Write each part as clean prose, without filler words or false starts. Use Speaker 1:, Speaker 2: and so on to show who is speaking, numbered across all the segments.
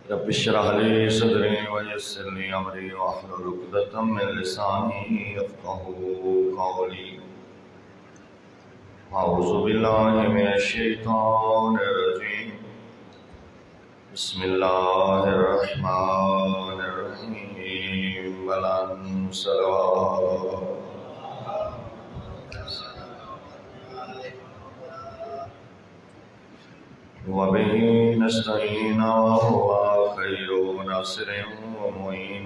Speaker 1: رب اشرح لي صدري ويسر لي امري واحلل عقدة من لساني يفقهوا قولي. اعوذ بالله من الشيطان الرجيم. بسم الله الرحمن الرحيم. بلند صلوات. وبه نستعين وهو خير ناصر ومعين.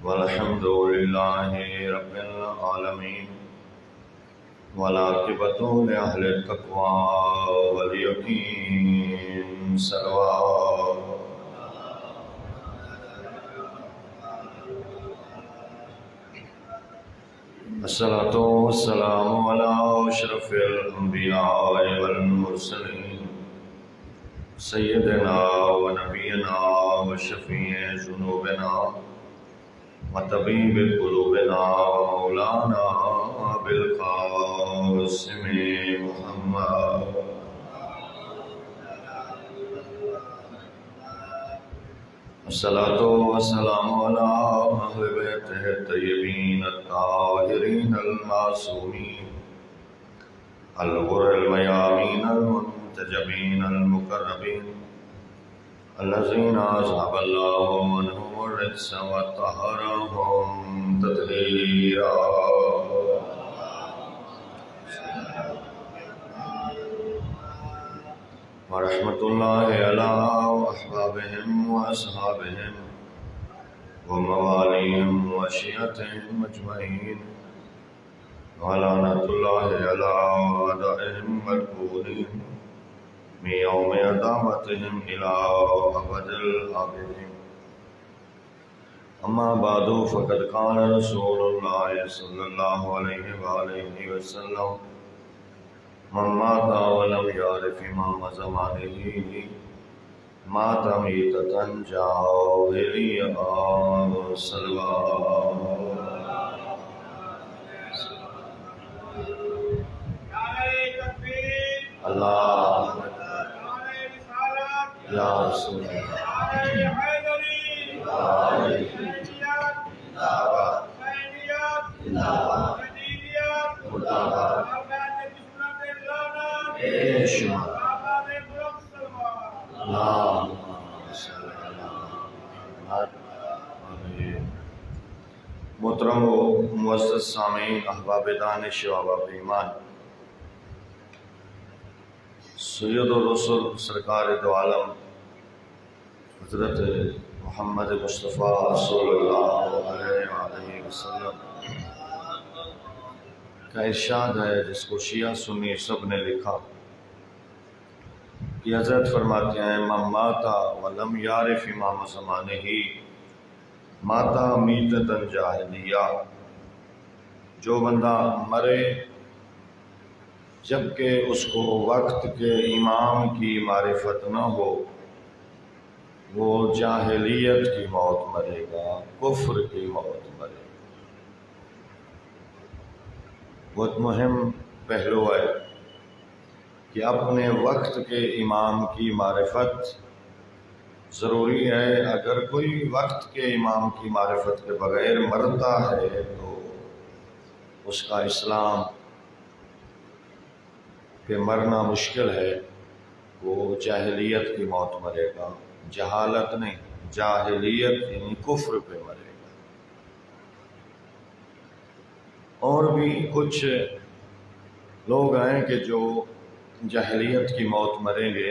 Speaker 1: والحمد لله رب العالمين. والعاقبة لأهل التقوى واليقين. صلوات. الصلاة والسلام على أشرف الأنبياء والمرسلين سيدنا ونبينا وشفيع ذنوبنا وطبيب قلوبنا ومولانا بالقاسم محمد. الصلاة والسلام على أهل بيته الطيبين الطاهرين المعصومين الغر الميامين المنتجبين المقربين الذين أذهب الله عنهم الرجس وطهرهم تطهيرا. ورحمة الله على أحبابهم وأصحابهم ومواليهم وشيعتهم أجمعين. ولعنة الله على أعدائهم الملعونين من يوم عداوتهم إلى أبد الآبدين. أما بعد فقد قال رسول الله صلى الله عليه وآله وسلم: من مات ولم يعرف إمام زمانه مات ميتة جاهلية. صلوات. اللہ یا رسول محترم و معزز سامعین، احباب دانش و احباب ایمان، سید الرسل سرکار دو عالم حضرت محمد مصطفیٰ صلی اللہ علیہ وآلہ وسلم کا ارشاد ہے، جس کو شیعہ سنی سب نے لکھا، کہ حضرت فرماتے ہیں: من مات ولم یعرف امام زمانہ مات میتۃ جاہلیہ. جو بندہ مرے جبکہ اس کو وقت کے امام کی معرفت نہ ہو، وہ جاہلیت کی موت مرے گا، کفر کی موت مرے گا. بہت مہم پہلو ہے کہ اپنے وقت کے امام کی معرفت ضروری ہے. اگر کوئی وقت کے امام کی معرفت کے بغیر مرتا ہے تو اس کا اسلام کہ مرنا مشکل ہے، وہ جاہلیت کی موت مرے گا. جہالت نہیں، جاہلیت یعنی کفر پہ مرے گا. اور بھی کچھ لوگ ہیں کہ جو جاہلیت کی موت مریں گے.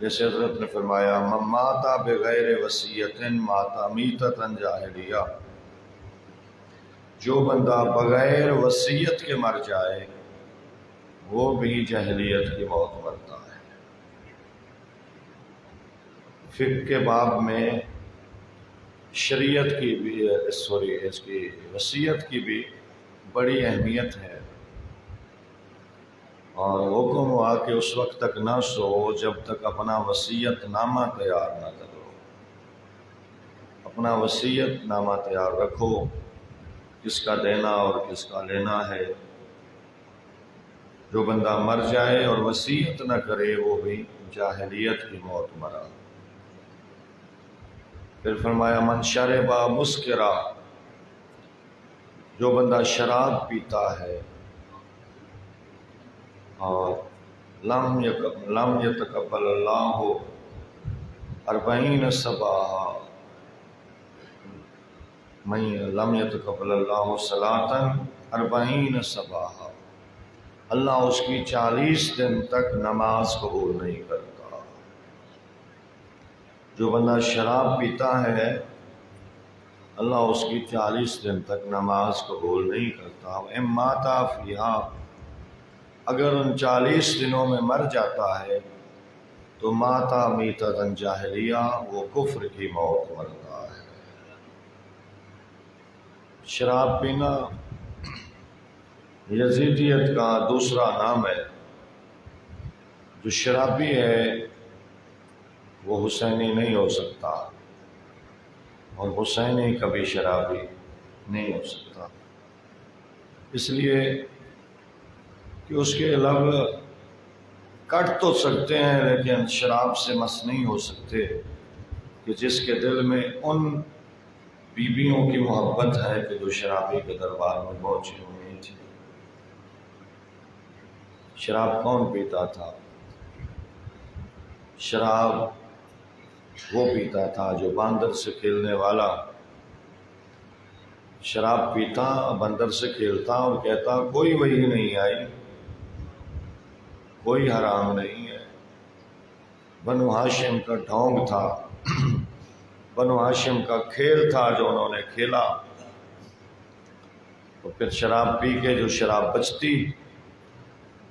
Speaker 1: جیسے حضرت نے فرمایا: من مات بغیر وصیت مات میتۃ جاہلیہ. جو بندہ بغیر وصیت کے مر جائے وہ بھی جاہلیت کی موت مرتا ہے. فقہ کے باب میں شریعت کی بھی اس کی وصیت کی بھی بڑی اہمیت ہے، اور حکم ہوا کہ اس وقت تک نہ سو جب تک اپنا وصیت نامہ تیار نہ کرو. اپنا وصیت نامہ تیار رکھو، کس کا دینا اور کس کا لینا ہے. جو بندہ مر جائے اور وصیت نہ کرے وہ بھی جاہلیت کی موت مرا۔ پھر فرمایا من شربا مسکرا، جو بندہ شراب پیتا ہے اور لم یتقبل اللہ 40 صباحا، لم یتقبل اللہ صلاۃ 40 صباحا، اللہ اس کی 40 دن تک نماز قبول نہیں کرتا۔ جو بندہ شراب پیتا ہے اللہ اس کی 40 دن تک نماز قبول نہیں کرتا۔ ماتا فیہا، اگر ان 40 دنوں میں مر جاتا ہے تو ماتا میتۃ جاہلیہ، وہ کفر کی موت مرتا ہے۔ شراب پینا یزیدیت کا دوسرا نام ہے۔ جو شرابی ہے وہ حسینی نہیں ہو سکتا، اور حسینی کبھی شرابی نہیں ہو سکتا، اس لیے کہ اس کے لب کٹ تو سکتے ہیں لیکن شراب سے مس نہیں ہو سکتے، کہ جس کے دل میں ان بیویوں کی محبت ہے کہ جو شرابی کے دربار میں پہنچی ہوئی تھی۔ شراب کون پیتا تھا؟ شراب وہ پیتا تھا جو باندر سے کھیلنے والا شراب پیتا، بندر سے کھیلتا اور کہتا کوئی وحی نہیں آئی، کوئی حرام نہیں ہے۔ بنو ہاشم کا ڈھونگ تھا، بنو ہاشم کا کھیل تھا جو انہوں نے کھیلا، اور پھر شراب پی کے جو شراب بچتی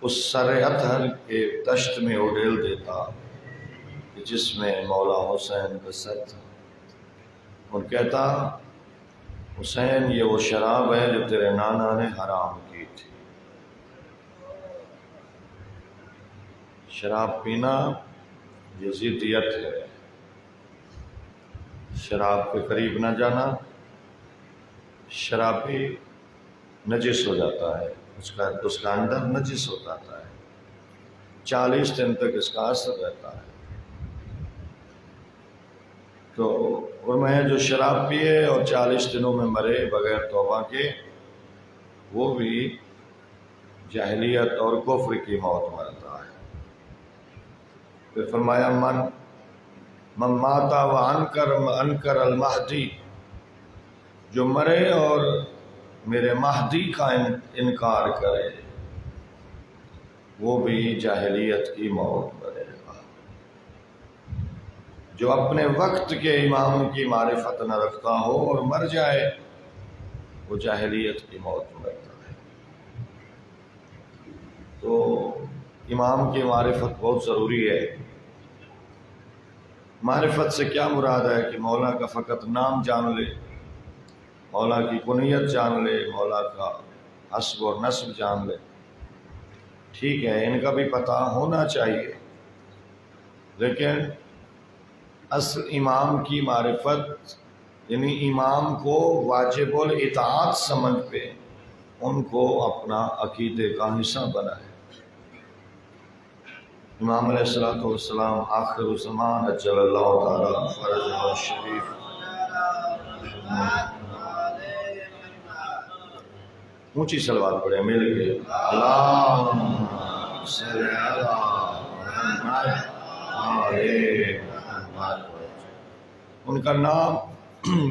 Speaker 1: اس سر اطہر کے دشت میں اڈیل دیتا جس میں مولا حسین کا سر تھا، اور کہتا حسین یہ وہ شراب ہے جو تیرے نانا نے حرام کی تھی۔ شراب پینا یزیدیت ہے، شراب کے قریب نہ جانا، شرابی نجس ہو جاتا ہے، اس کا اندر نجس ہو جاتا ہے، 40 دن تک اس کا اثر رہتا ہے۔ تو فرمایا جو شراب پیے اور 40 دنوں میں مرے بغیر توبہ کے، وہ بھی جاہلیت اور کفر کی موت مرتا ہے۔ پھر فرمایا من ماتا وانکر المہدی، جو مرے اور میرے مہدی کا انکار کرے وہ بھی جاہلیت کی موت مرے گا۔ جو اپنے وقت کے امام کی معرفت نہ رکھتا ہو اور مر جائے وہ جاہلیت کی موت مرتا ہے۔ تو امام کی معرفت بہت ضروری ہے۔ معرفت سے کیا مراد ہے کہ مولا کا فقط نام جان لے، مولا کی کنیت جان لے، مولا کا حسب اور نسب جان لے، ٹھیک ہے ان کا بھی پتہ ہونا چاہیے، لیکن اصل امام کی معرفت یعنی امام کو واجب الاطاعت سمجھ پہ ان کو اپنا عقیدے کا حصہ بنائے۔ امام علیہ الصلوۃ والسلام آخر الزمان عجل اللہ تعالی فرجہ الشریف، اونچی صلوات پڑھیں مل کے، اللہم صلی علی محمد وعلی محمد۔ ان کا نام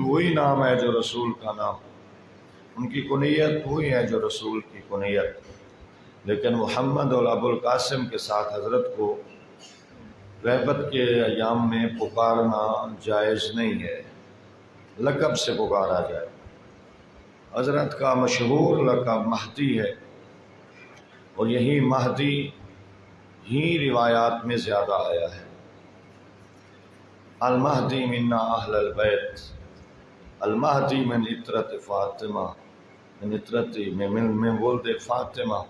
Speaker 1: وہی نام ہے جو رسول کا نام، ان کی کنیت وہی ہے جو رسول کی کنیت، لیکن محمد اور ابو القاسم کے ساتھ حضرت کو غیبت کے ایام میں پکارنا جائز نہیں ہے، لقب سے پکارا جائے۔ حضرت کا مشہور لقب مہدی ہے، اور یہی مہدی ہی روایات میں زیادہ آیا ہے۔ المہدی منا اہل البیت، المہدی من عطرت فاطمہ، من عطرتی من ولد فاطمہ،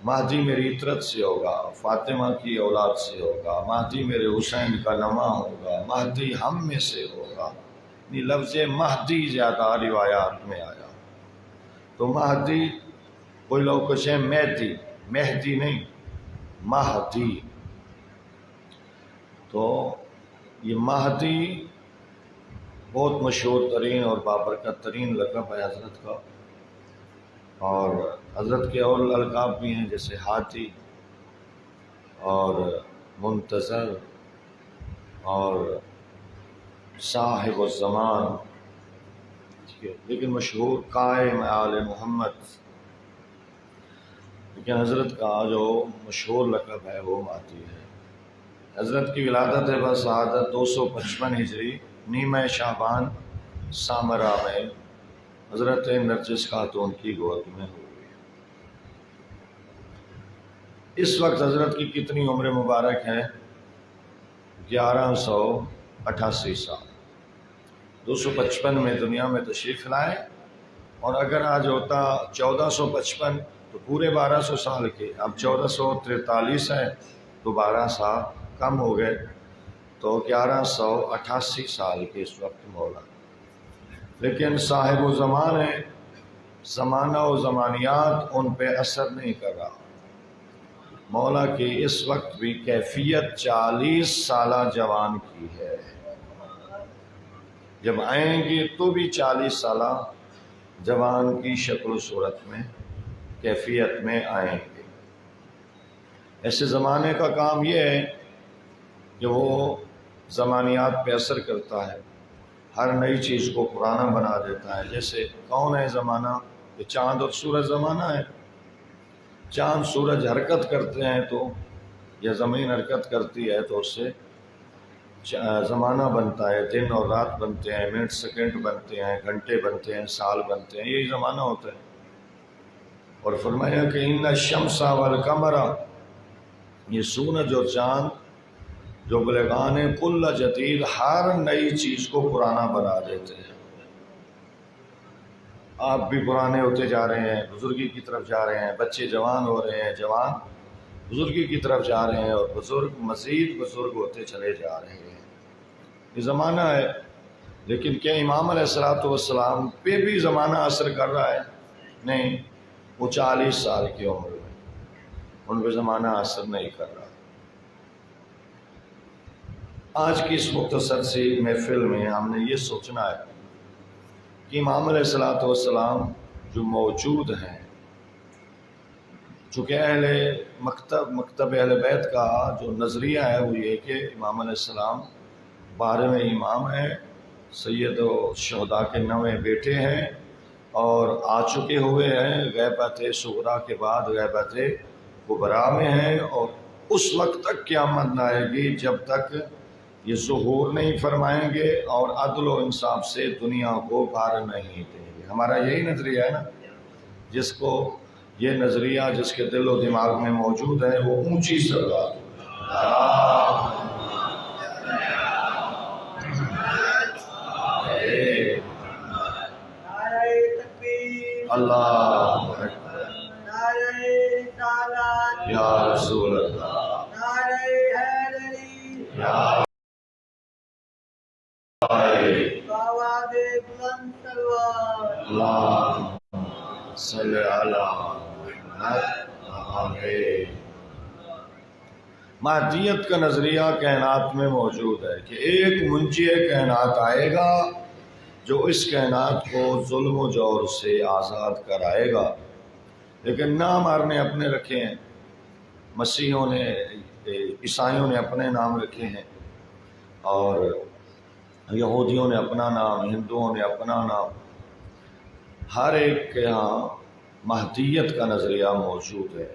Speaker 1: مہدی میری عطرت سے ہوگا، فاطمہ کی اولاد سے ہوگا، مہدی میرے حسین کا نواں ہوگا، مہدی ہم میں سے ہوگا۔ یہ لفظ مہدی زیادہ روایات میں آیا۔ تو مہدی کوئی لوگ کہتے ہیں مہدی، مہدی نہیں، مہدی. تو یہ مہدی بہت مشہور ترین اور بابرکت ترین لقب ہے حضرت کا. اور حضرت کے اور القاب بھی ہیں جیسے ہادی اور منتظر اور صاحب الزمان، لیکن مشہور قائم آل محمد. لیکن حضرت کا جو مشہور لقب ہے وہ مہدی ہے. حضرت کی ولادت بسعادت 255 ہجری نیمہ شعبان سامرا میں حضرت نرجس خاتون کی گود میں ہوئی. اس وقت حضرت کی کتنی عمر مبارک ہے؟ 1188 سال. 255 میں دنیا میں تشریف لائے، اور اگر آج ہوتا 1455 تو پورے 1200 سال کے. اب 1443 ہے تو 12 سال کم ہو گئے، تو 1188 سال کے اس وقت مولا. لیکن صاحب و زمان ہے، زمانہ و زمانیات ان پہ اثر نہیں کر رہا. مولا کی اس وقت بھی کیفیت 40 سالہ جوان کی ہے. جب آئیں گے تو بھی 40 سالہ جوان کی شکل و صورت میں کیفیت میں آئیں گے. ایسے زمانے کا کام یہ ہے کہ وہ زمانیات پہ اثر کرتا ہے، ہر نئی چیز کو پرانا بنا دیتا ہے. جیسے کون ہے زمانہ؟ یہ چاند اور سورج زمانہ ہے. چاند سورج حرکت کرتے ہیں تو، یا زمین حرکت کرتی ہے تو اس سے زمانہ بنتا ہے. دن اور رات بنتے ہیں، منٹ سیکنڈ بنتے ہیں، گھنٹے بنتے ہیں، سال بنتے ہیں. یہی زمانہ ہوتا ہے. اور فرمایا کہ ان الشمس والقمر، یہ سورج اور چاند جو بلغان کل جدید، ہر نئی چیز کو پرانا بنا دیتے ہیں. آپ بھی پرانے ہوتے جا رہے ہیں، بزرگی کی طرف جا رہے ہیں. بچے جوان ہو رہے ہیں، جوان بزرگی کی طرف جا رہے ہیں، اور بزرگ مزید بزرگ ہوتے چلے جا رہے ہیں. یہ زمانہ ہے. لیکن کیا امام علیہ الصلوۃ والسلام پہ بھی زمانہ اثر کر رہا ہے؟ نہیں. وہ 40 سال کی عمر میں، ان پہ زمانہ اثر نہیں کر رہا. آج کی اس مختصر سی محفل میں ہم نے یہ سوچنا ہے کہ امام علیہ الصلوۃ والسلام جو موجود ہیں، چونکہ مکتب اہل بیت کا جو نظریہ ہے وہ یہ کہ امام علیہ السلام 12ویں امام ہیں، سید و شہداء کے 9 بیٹے ہیں، اور آ چکے ہوئے ہیں. غیبت صغریٰ کے بعد غیبت کبریٰ میں ہیں، اور اس وقت تک قیامت نہ آئے گی جب تک یہ ظہور نہیں فرمائیں گے اور عدل و انصاف سے دنیا کو بھار نہیں دیں گے. ہمارا یہی نظریہ ہے نا. جس کو یہ نظریہ جس کے دل و دماغ میں موجود ہے وہ اونچی سلوات اللہ یا رسول اللہ یا اللہ صلی اللہ علیہ. مہدیت کا نظریہ کائنات میں موجود ہے کہ ایک منجی کائنات آئے گا جو اس کائنات کو ظلم و جور سے آزاد کرائے گا. لیکن نام نے اپنے رکھے ہیں، مسیحوں نے، عیسائیوں نے اپنے نام رکھے ہیں، اور یہودیوں نے اپنا نام، ہندوؤں نے اپنا نام. ہر ایک کے ہاں مہدیت کا نظریہ موجود ہے.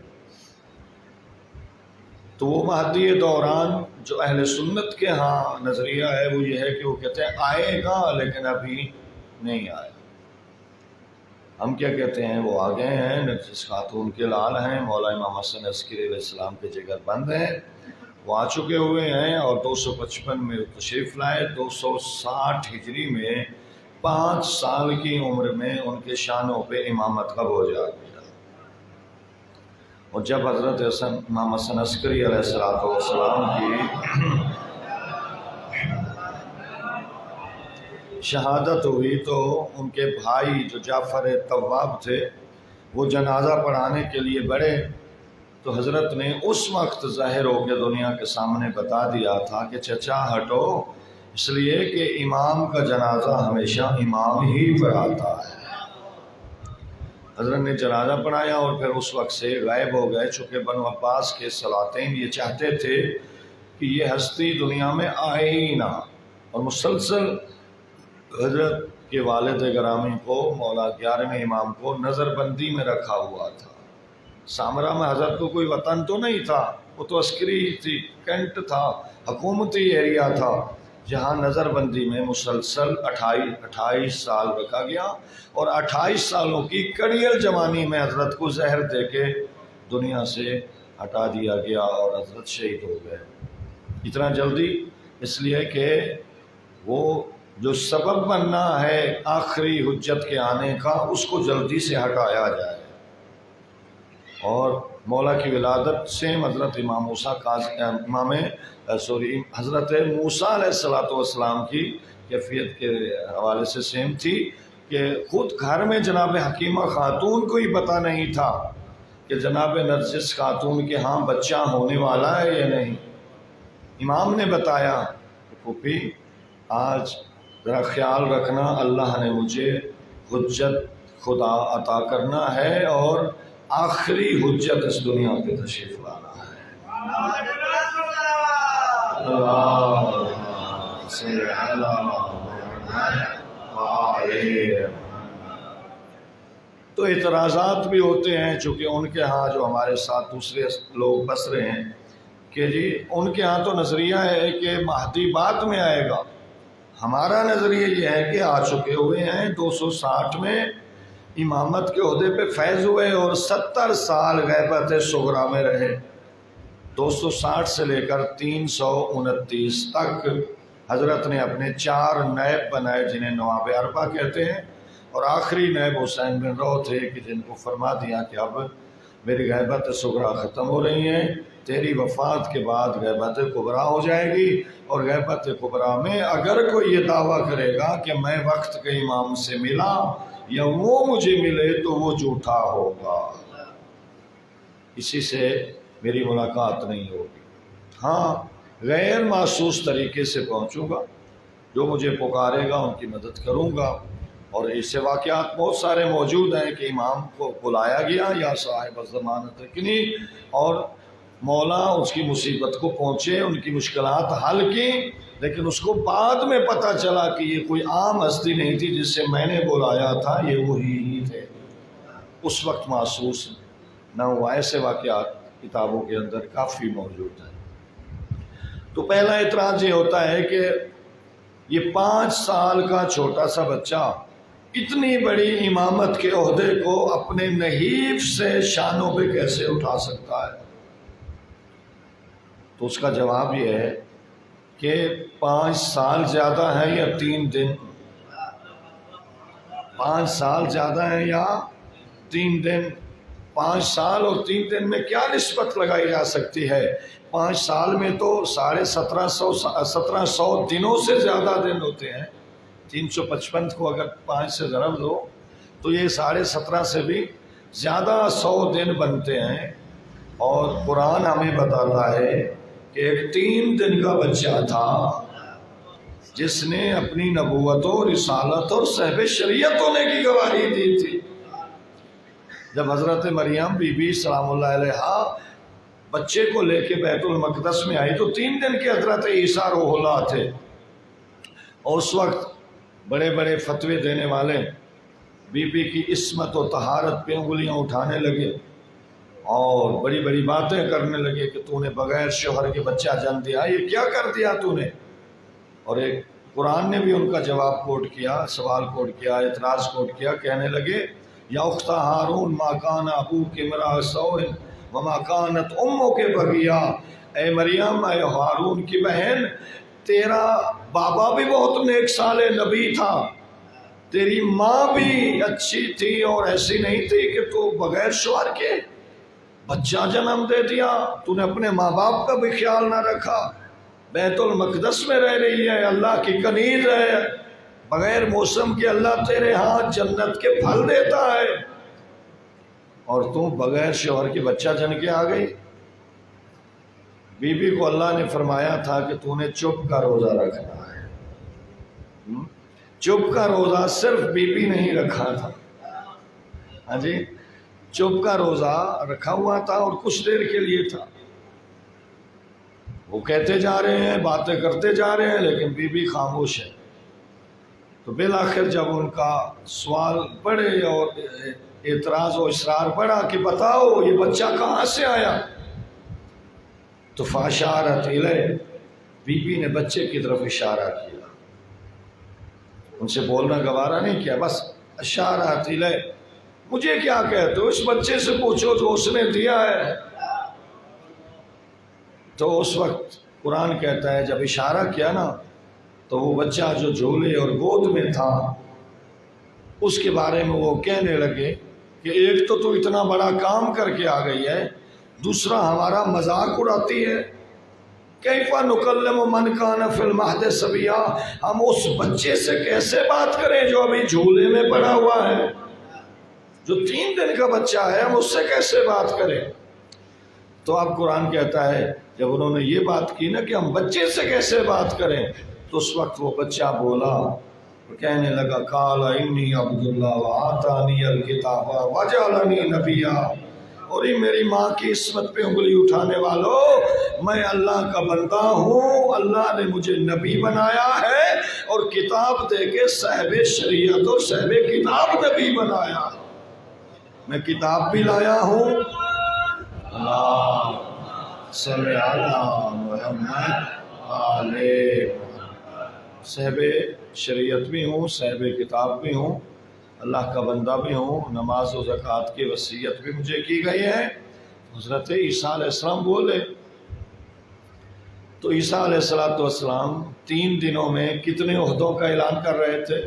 Speaker 1: تو وہ مہدی دوران جو اہل سنت کے ہاں نظریہ ہے وہ یہ ہے کہ وہ کہتے ہیں آئے گا لیکن ابھی نہیں آیا. ہم کیا کہتے ہیں؟ وہ آ گئے ہیں، نرجس خاتون کے لال ہیں، مولا امام حسن عسکری علیہ السلام کے جگر بند ہیں، وہ آ چکے ہوئے ہیں، اور 255 میں تشریف لائے. 260 ہجری میں 5 سال کی عمر میں ان کے شانوں پہ امامت کا بوجھ آ گیا. اور جب حضرت امام حسن عسکری علیہ السلام کی شہادت ہوئی تو ان کے بھائی جو جعفر تواب تھے وہ جنازہ پڑھانے کے لیے بڑھے، تو حضرت نے اس وقت ظاہر ہو کے دنیا کے سامنے بتا دیا تھا کہ چچا ہٹو، اس لیے کہ امام کا جنازہ ہمیشہ امام ہی پڑھاتا ہے۔ حضرت نے جنازہ پڑھایا اور پھر اس وقت سے غائب ہو گئے، چونکہ بنو عباس کے سلاطین یہ چاہتے تھے کہ یہ ہستی دنیا میں آئے ہی نہ، اور مسلسل حضرت کے والد گرامی کو، مولا 11ویں امام کو نظر بندی میں رکھا ہوا تھا۔ سامرا میں حضرت کو کوئی وطن تو نہیں تھا، وہ تو عسکری تھی، کینٹ تھا، حکومتی ایریا تھا، جہاں نظر بندی میں مسلسل 28 سال رکھا گیا، اور 28 سالوں کی کڑیل جوانی میں حضرت کو زہر دے کے دنیا سے ہٹا دیا گیا اور حضرت شہید ہو گئے۔ اتنا جلدی اس لیے کہ وہ جو سبب بننا ہے آخری حجت کے آنے کا، اس کو جلدی سے ہٹایا جائے۔ اور مولا کی ولادت سے حضرت حضرت موسیٰ علیہ السلام کی کیفیت کے حوالے سے سیم تھی کہ خود گھر میں جناب حکیمہ خاتون کو ہی پتہ نہیں تھا کہ جناب نرجس خاتون کے ہاں بچہ ہونے والا ہے یا نہیں۔ امام نے بتایا کہ پھوپھی آج ذرا خیال رکھنا، اللہ نے مجھے حجت خدا عطا کرنا ہے اور آخری حجت اس دنیا پہ تشریف لانا ہے۔ تو اعتراضات بھی ہوتے ہیں، چونکہ ان کے ہاں جو ہمارے ساتھ دوسرے لوگ بس رہے ہیں کہ جی ان کے ہاں تو نظریہ ہے کہ مہدی بعد میں آئے گا، ہمارا نظریہ یہ ہے کہ آ چکے ہوئے ہیں۔ 260 میں امامت کے عہدے پہ فیض ہوئے اور 70 سال غیبت صغریٰ میں رہے۔ 260 سے لے کر 329 تک حضرت نے اپنے 4 نائب بنائے، جنہیں نواب اربعہ کہتے ہیں، اور آخری نائب حسین بن رو تھے کہ جن کو فرما دیا کہ اب میری غیبت صغریٰ ختم ہو رہی ہیں، تیری وفات کے بعد غیبت کبریٰ ہو جائے گی، اور غیبت کبریٰ میں اگر کوئی یہ دعویٰ کرے گا کہ میں وقت کے امام سے ملا یا وہ مجھے ملے تو وہ جھوٹا ہوگا، اسی سے میری ملاقات نہیں ہوگی۔ ہاں غیر محسوس طریقے سے پہنچوں گا، جو مجھے پکارے گا ان کی مدد کروں گا، اور ایسے واقعات بہت سارے موجود ہیں کہ امام کو بلایا گیا یا صاحب ضمانت رکنی، اور مولا اس کی مصیبت کو پہنچے، ان کی مشکلات حل کی، لیکن اس کو بعد میں پتہ چلا کہ یہ کوئی عام ہستی نہیں تھی جس سے میں نے بلایا تھا، یہ وہی ہی تھے، اس وقت محسوس نہ ہوا۔ ایسے واقعات کتابوں کے اندر کافی موجود ہیں۔ تو پہلا اعتراض یہ ہوتا ہے کہ یہ 5 سال کا چھوٹا سا بچہ اتنی بڑی امامت کے عہدے کو اپنے نحیف سے شانوں پہ کیسے اٹھا سکتا ہے؟ تو اس کا جواب یہ ہے کہ 5 سال زیادہ ہیں یا 3 دن؟ 5 سال زیادہ ہیں یا 3 دن؟ 5 سال اور 3 دن میں کیا نسبت لگائی جا سکتی ہے؟ 5 سال میں تو 1750 دنوں سے زیادہ دن ہوتے ہیں۔ 355 کو اگر 5 سے ضرب دو تو یہ 17.5 سے بھی زیادہ 100 دن بنتے ہیں، اور قرآن ہمیں بتاتا ہے کہ ایک 3 دن کا بچہ تھا جس نے اپنی نبوت و رسالت اور صاحب شریعت ہونے کی گواہی دی تھی۔ جب حضرت مریم بی بی سلام اللہ علیہا بچے کو لے کے بیت المقدس میں آئی تو 3 دن کے حضرت عیسیٰ روح اللہ تھے، اور اس وقت بڑے بڑے فتوے دینے والے بی بی کی عصمت و طہارت پہ انگلیاں اٹھانے لگے اور بڑی بڑی باتیں کرنے لگے کہ تو نے بغیر شوہر کے بچہ جن دیا، یہ کیا کر دیا تو نے؟ اور ایک قرآن نے بھی ان کا جواب کوٹ کیا، سوال کوٹ کیا، اعتراض کوٹ کیا، کہنے لگے یا اخت ہارون ما کان ابوک امرأ سوء وما کانت امک بغیا، اے مریم، اے ہارون کی بہن، تیرا بابا بھی بہت نیک صالح نبی تھا، تیری ماں بھی اچھی تھی اور ایسی نہیں تھی کہ تو بغیر شوہر کے بچہ جنم دے دیا، تو نے اپنے ماں باپ کا بھی خیال نہ رکھا، بیت المقدس میں رہ رہی ہے، اللہ کی کنیز ہے، بغیر موسم کے اللہ تیرے ہاں جنت کے پھل دیتا ہے۔ اور تم بغیر شوہر کے بچہ جن کے آ گئی۔ بی بی کو اللہ نے فرمایا تھا کہ تو نے چپ کا روزہ رکھنا ہے۔ چپ کا روزہ صرف بی بی نہیں رکھا تھا، ہاں جی، چپ کا روزہ رکھا ہوا تھا اور کچھ دیر کے لیے تھا۔ وہ کہتے جا رہے ہیں، باتیں کرتے جا رہے ہیں، لیکن بی بی خاموش ہے۔ تو بالآخر جب ان کا سوال پڑے اور اعتراض و اصرار پڑا کہ بتاؤ یہ بچہ کہاں سے آیا، تو فاشارت الیہ، بی بی نے بچے کی طرف اشارہ کیا، ان سے بولنا گوارا نہیں کیا، بس اشارت الیہ، مجھے کیا کہتے ہو، اس بچے سے پوچھو جو اس نے دیا ہے۔ تو اس وقت قرآن کہتا ہے جب اشارہ کیا نا، تو وہ بچہ جو جھولے اور گود میں تھا اس کے بارے میں وہ کہنے لگے کہ ایک تو اتنا بڑا کام کر کے آ گئی ہے، دوسرا ہمارا مذاق اڑاتی ہے۔ کیفا نکلم من کان فی المہد صبیا، ہم اس بچے سے کیسے بات کریں جو ابھی جھولے میں پڑا ہوا ہے، جو 3 دن کا بچہ ہے، ہم اس سے کیسے بات کریں؟ تو اب قرآن کہتا ہے جب انہوں نے یہ بات کی نا کہ ہم بچے سے کیسے بات کریں، تو اس وقت وہ بچہ بولا، کہنے لگا قال انی عبد اللہ وآتانی الکتاب وجعلنی نبیا، اور یہ میری ماں کی عصمت پہ انگلی اٹھانے والوں، میں اللہ کا بندہ ہوں، اللہ نے مجھے نبی بنایا ہے اور کتاب دے کے صاحب شریعت اور صاحب کتاب نبی بنایا، میں کتاب بھی لایا ہوں۔ اللہ صلی علی محمد علیہ، صاحب شریعت بھی ہوں، صاحب کتاب بھی ہوں، اللہ کا بندہ بھی ہوں، نماز و زکوٰۃ کی وصیت بھی مجھے کی گئی ہے۔ حضرت عیسیٰ علیہ السلام بولے تو عیسیٰ علیہ السلام 3 دنوں میں کتنے عہدوں کا اعلان کر رہے تھے؟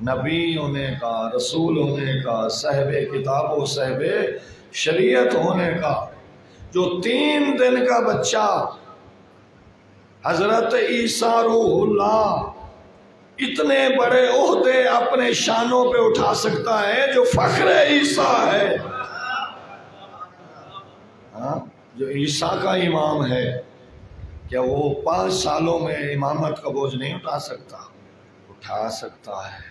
Speaker 1: نبی ہونے کا، رسول ہونے کا، صاحب کتاب و صاحب شریعت ہونے کا۔ جو 3 دن کا بچہ حضرت عیسیٰ روح اللہ اتنے بڑے عہدے اپنے شانوں پہ اٹھا سکتا ہے، جو فخر عیسیٰ ہے، جو عیسیٰ کا امام ہے، کیا وہ 5 سالوں میں امامت کا بوجھ نہیں اٹھا سکتا؟ اٹھا سکتا ہے،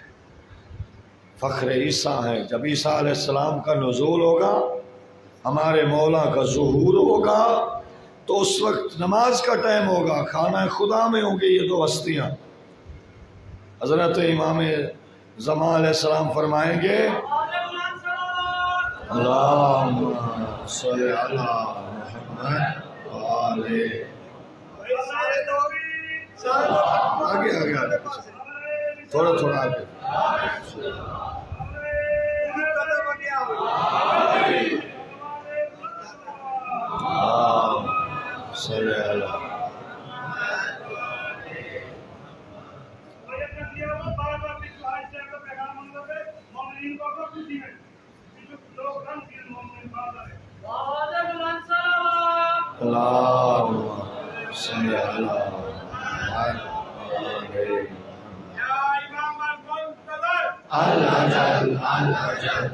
Speaker 1: فخر عیسیٰ ہے۔ جب عیسیٰ علیہ السلام کا نزول ہوگا، ہمارے مولا کا ظہور ہوگا، تو اس وقت نماز کا ٹائم ہوگا، خانہ خدا میں ہوں گی یہ 2 ہستیاں۔ حضرت امام زمان علیہ السلام فرمائیں گے اللہم صلی علی محمد وآلہ، آگے آگے آگے تھوڑا تھوڑا آگے، صلی علی اللہم صلی علی العجل العجل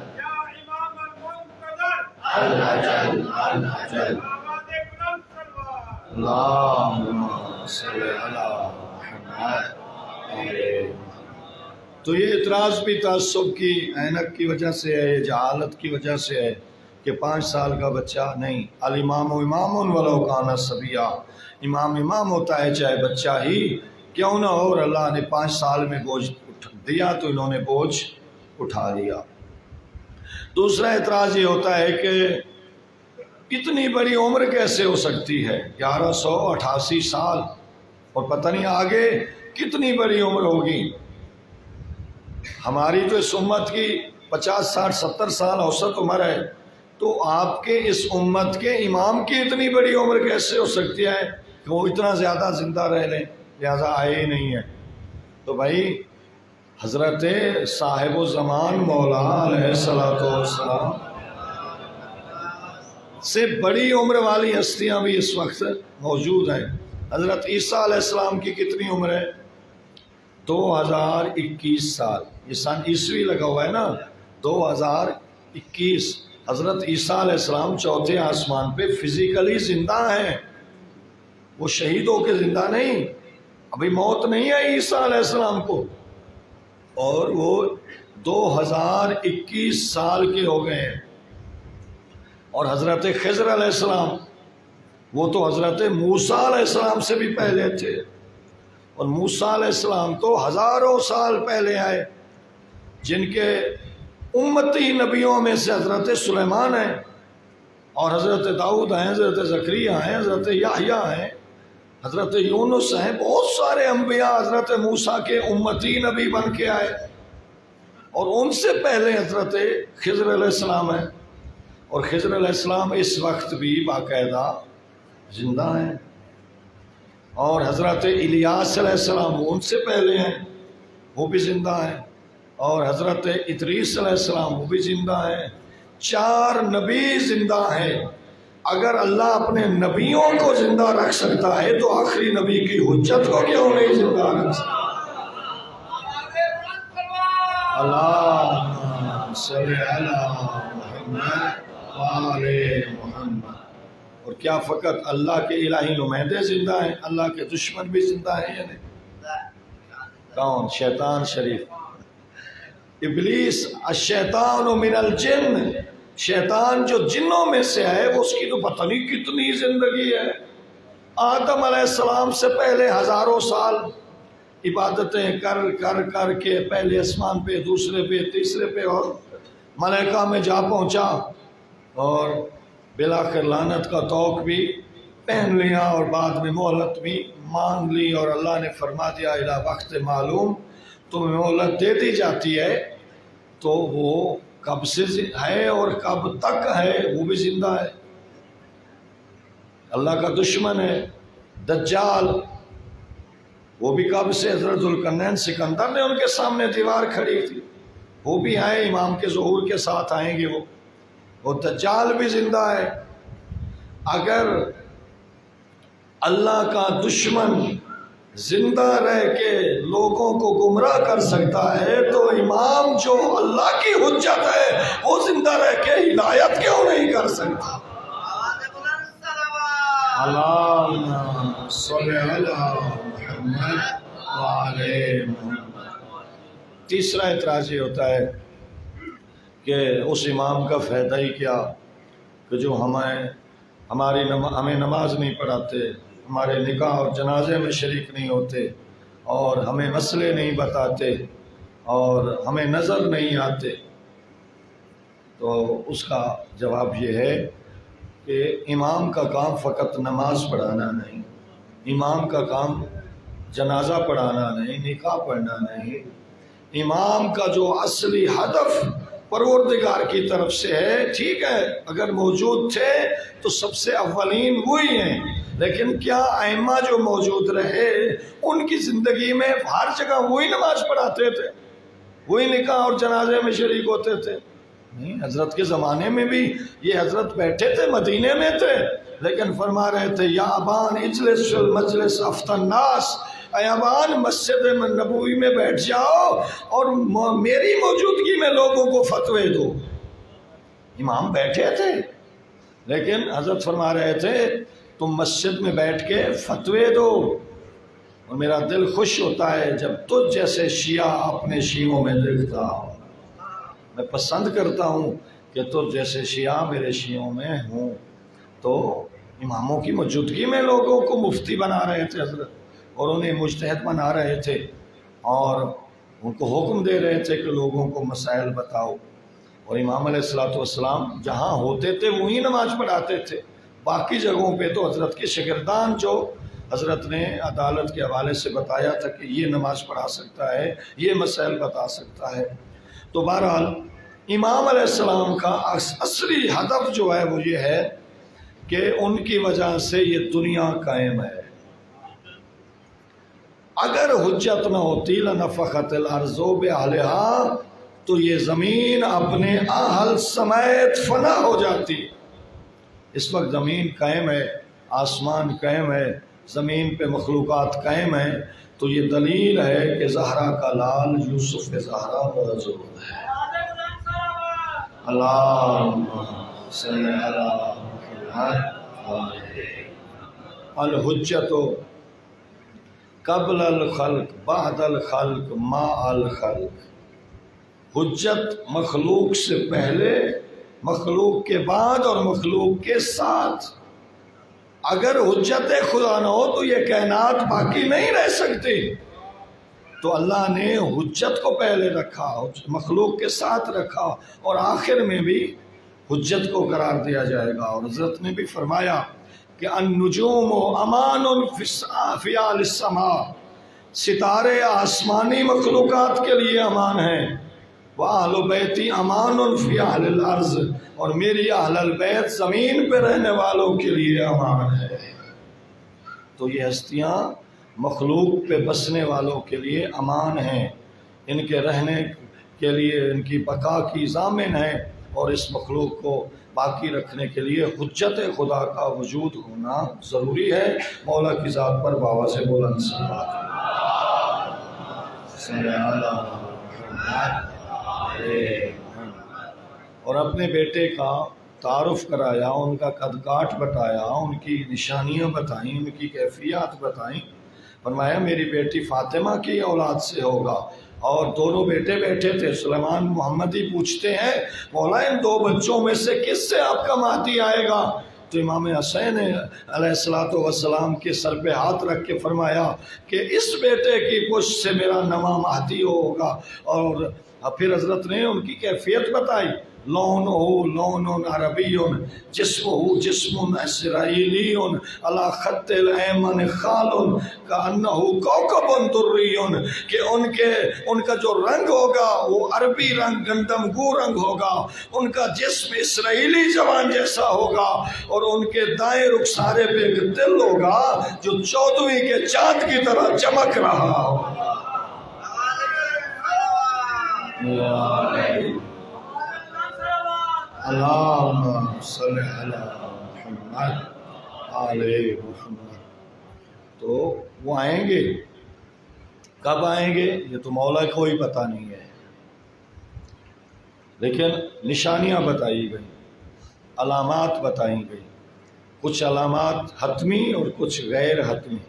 Speaker 1: العجل العجل اللہم صلی علی محمد۔ تو یہ اعتراض بھی تعصب کی عینک کی وجہ سے ہے، جہالت کی وجہ سے ہے کہ 5 سال کا بچہ نہیں، الامام امام ولو کان صبیا، امام امام ہوتا ہے چاہے بچہ ہی کیوں نہ ہو، اور اللہ نے 5 سال میں بوجھ دیا تو انہوں نے بوجھ اٹھا لیا۔ دوسرا اعتراض یہ ہوتا ہے کہ اتنی بڑی عمر کیسے ہو سکتی ہے، 1188 سال، اور پتہ نہیں آگے کتنی بڑی عمر ہوگی۔ ہماری تو اس امت کی 50 60 70 سال اوسط عمر ہے، تو آپ کے اس امت کے امام کی اتنی بڑی عمر کیسے ہو سکتی ہے کہ وہ اتنا زیادہ زندہ رہ لیں؟ لہذا آئے ہی نہیں ہے۔ تو بھائی حضرت صاحب الزمان مولا علیہ السلام سے بڑی عمر والی ہستیاں بھی اس وقت موجود ہیں۔ حضرت عیسیٰ علیہ السلام کی کتنی عمر ہے؟ 2021 سال، یہ سن عیسوی لگا ہوا ہے نا، 2021، حضرت عیسیٰ علیہ السلام چوتھے آسمان پہ فزیکلی زندہ ہیں، وہ شہید ہو کے زندہ نہیں، ابھی موت نہیں آئی عیسیٰ علیہ السلام کو، اور وہ 2021 سال کے ہو گئے ہیں۔ اور حضرت خضر علیہ السلام وہ تو حضرت موسیٰ علیہ السلام سے بھی پہلے تھے، اور موسیٰ علیہ السلام تو ہزاروں سال پہلے آئے، جن کے امتی نبیوں میں سے حضرت سلیمان ہیں، اور حضرت داؤد ہیں، حضرت زکریا ہیں، حضرت یحییٰ ہیں، حضرت یونس ہیں، بہت سارے انبیاء حضرت موسیٰ کے امتی نبی بن کے آئے، اور ان سے پہلے حضرت خضر علیہ السلام ہیں، اور خضر علیہ السلام اس وقت بھی باقاعدہ زندہ ہیں، اور حضرت الیاس علیہ السلام وہ ان سے پہلے ہیں، وہ بھی زندہ ہیں، اور حضرت ادریس علیہ السلام وہ بھی زندہ ہیں۔ 4 نبی زندہ ہیں۔ اگر اللہ اپنے نبیوں کو زندہ رکھ سکتا ہے تو آخری نبی کی حجت کو کیوں نہیں زندہ رکھ سکتا؟ اللہم صلی علی محمد وآل محمد۔ اور کیا فقط اللہ کے الہی نمائندے زندہ ہیں؟ اللہ کے دشمن بھی زندہ ہیں یا نہیں؟ کون؟ شیطان شریف، ابلیس، الشیطان من الجن، شیطان جو جنوں میں سے ہے، وہ اس کی تو پتہ نہیں کتنی زندگی ہے۔ آدم علیہ السلام سے پہلے ہزاروں سال عبادتیں کر کر کر کے پہلے آسمان پہ، دوسرے پہ، تیسرے پہ، اور ملائکہ میں جا پہنچا، اور بالآخر لعنت کا طوق بھی پہن لیا، اور بعد میں مہلت بھی مانگ لی، اور اللہ نے فرما دیا الی وقت معلوم، تمہیں مہلت دے دی جاتی ہے، تو وہ کب سے ہے اور کب تک ہے، وہ بھی زندہ ہے۔ اللہ کا دشمن ہے دجال، وہ بھی کب سے، حضرت ذوالقرنین سکندر نے ان کے سامنے دیوار کھڑی تھی، وہ بھی آئے، امام کے ظہور کے ساتھ آئیں گے وہ دجال بھی زندہ ہے۔ اگر اللہ کا دشمن زندہ رہ کے لوگوں کو گمراہ کر سکتا ہے تو امام جو اللہ کی حجت ہے وہ زندہ رہ کے ہدایت کیوں نہیں کر سکتا؟ اللہم صلی علی محمد وآل محمد۔ تیسرا اعتراض یہ ہوتا ہے کہ اس امام کا فائدہ ہی کیا کہ جو ہمیں نماز نہیں پڑھاتے، ہمارے نکاح اور جنازے میں شریک نہیں ہوتے، اور ہمیں مسئلے نہیں بتاتے، اور ہمیں نظر نہیں آتے۔ تو اس کا جواب یہ ہے کہ امام کا کام فقط نماز پڑھانا نہیں، امام کا کام جنازہ پڑھانا نہیں، نکاح پڑھنا نہیں۔ امام کا جو اصلی ہدف پروردگار کی طرف سے ہے، ٹھیک ہے اگر موجود تھے تو سب سے اولین وہی ہیں، لیکن کیا ائمہ جو موجود رہے ان کی زندگی میں ہر جگہ وہی نماز پڑھاتے تھے، وہی نکاح اور جنازے میں شریک ہوتے تھے؟ نہیں، حضرت کے زمانے میں بھی یہ حضرت بیٹھے تھے، مدینے میں تھے، لیکن فرما رہے تھے یا ابان اجلس فی المجلس افتى الناس، اے ابان مسجد نبوی میں بیٹھ جاؤ اور میری موجودگی میں لوگوں کو فتوے دو۔ امام بیٹھے تھے، لیکن حضرت فرما رہے تھے تم مسجد میں بیٹھ کے فتوے دو، اور میرا دل خوش ہوتا ہے جب تجھ جیسے شیعہ اپنے شیعوں میں دیکھتا ہوں، میں پسند کرتا ہوں کہ تجھ جیسے شیعہ میرے شیعوں میں ہوں۔ تو اماموں کی موجودگی میں لوگوں کو مفتی بنا رہے تھے حضرت، اور انہیں مجتہد بنا رہے تھے، اور ان کو حکم دے رہے تھے کہ لوگوں کو مسائل بتاؤ۔ اور امام علیہ السلام جہاں ہوتے تھے وہیں نماز پڑھاتے تھے، باقی جگہوں پہ تو حضرت کے شاگردان جو حضرت نے عدالت کے حوالے سے بتایا تھا کہ یہ نماز پڑھا سکتا ہے، یہ مسائل بتا سکتا ہے۔ تو بہرحال امام علیہ السلام کا اصلی ہدف جو ہے وہ یہ ہے کہ ان کی وجہ سے یہ دنیا قائم ہے۔ اگر حجت نہ ہوتی لنفخت الارض بأہلہا، تو یہ زمین اپنے اہل سمیت فنا ہو جاتی۔ اس وقت زمین قائم ہے، آسمان قائم ہے، زمین پہ مخلوقات قائم ہیں، تو یہ دلیل ہے کہ زہرا کا لال یوسف زہرا موجود ہے۔ اللہم صلی علی محمد الحجت قبل الخلق بعد الخلق ما الخلق، حجت مخلوق سے پہلے، مخلوق کے بعد اور مخلوق کے ساتھ۔ اگر حجت خدا نہ ہو تو یہ کائنات باقی نہیں رہ سکتی، تو اللہ نے حجت کو پہلے رکھا، مخلوق کے ساتھ رکھا، اور آخر میں بھی حجت کو قرار دیا جائے گا۔ اور حضرت نے بھی فرمایا کہ النجوم امان فی اعلی السماء، ستارے آسمانی مخلوقات کے لیے امان ہیں، وَأَهْلُ بَيْتِ امان فی اہل الارض، اور میری اہل البیت زمین پہ رہنے والوں کے لیے امان ہے۔ تو یہ ہستیاں مخلوق پہ بسنے والوں کے لیے امان ہیں، ان کے رہنے کے لیے ان کی بقا کی ضامن ہے، اور اس مخلوق کو باقی رکھنے کے لیے حجت خدا کا وجود ہونا ضروری ہے۔ مولا کی ذات پر بابا سے بلند صلوات اور اپنے بیٹے کا تعارف کرایا، ان کا قد کاٹ بتایا، ان کی نشانیاں بتائیں، ان کی کیفیات بتائیں۔ فرمایا میری بیٹی فاطمہ کی اولاد سے ہوگا، اور دونوں بیٹے بیٹھے تھے۔ سلیمان محمدی پوچھتے ہیں مولا ان دو بچوں میں سے کس سے آپ کا مہدی آئے گا؟ تو امام حسین علیہ السلام کے سر پہ ہاتھ رکھ کے فرمایا کہ اس بیٹے کی پشت سے میرا نواں مہدی ہوگا۔ اور پھر حضرت نے ان کی کیفیت بتائی، لون عربی، جسمہ جسم اسرائیلی، علی خط الایمن خال کانہ کوکب دری، کہ ان کا جو رنگ ہوگا وہ عربی رنگ، گندم گو رنگ ہوگا، ان کا جسم اسرائیلی جوان جیسا ہوگا، اور ان کے دائیں رخسارے پہ ایک دل ہوگا جو 14ویں کے چاند کی طرح چمک رہا ہوگا۔ اللہم صلی علی محمد آل محمد۔ تو وہ آئیں گے، کب آئیں گے یہ تو مولا کو ہی پتہ نہیں ہے، لیکن نشانیاں بتائی گئی، علامات بتائی گئی، کچھ علامات حتمی اور کچھ غیر حتمی،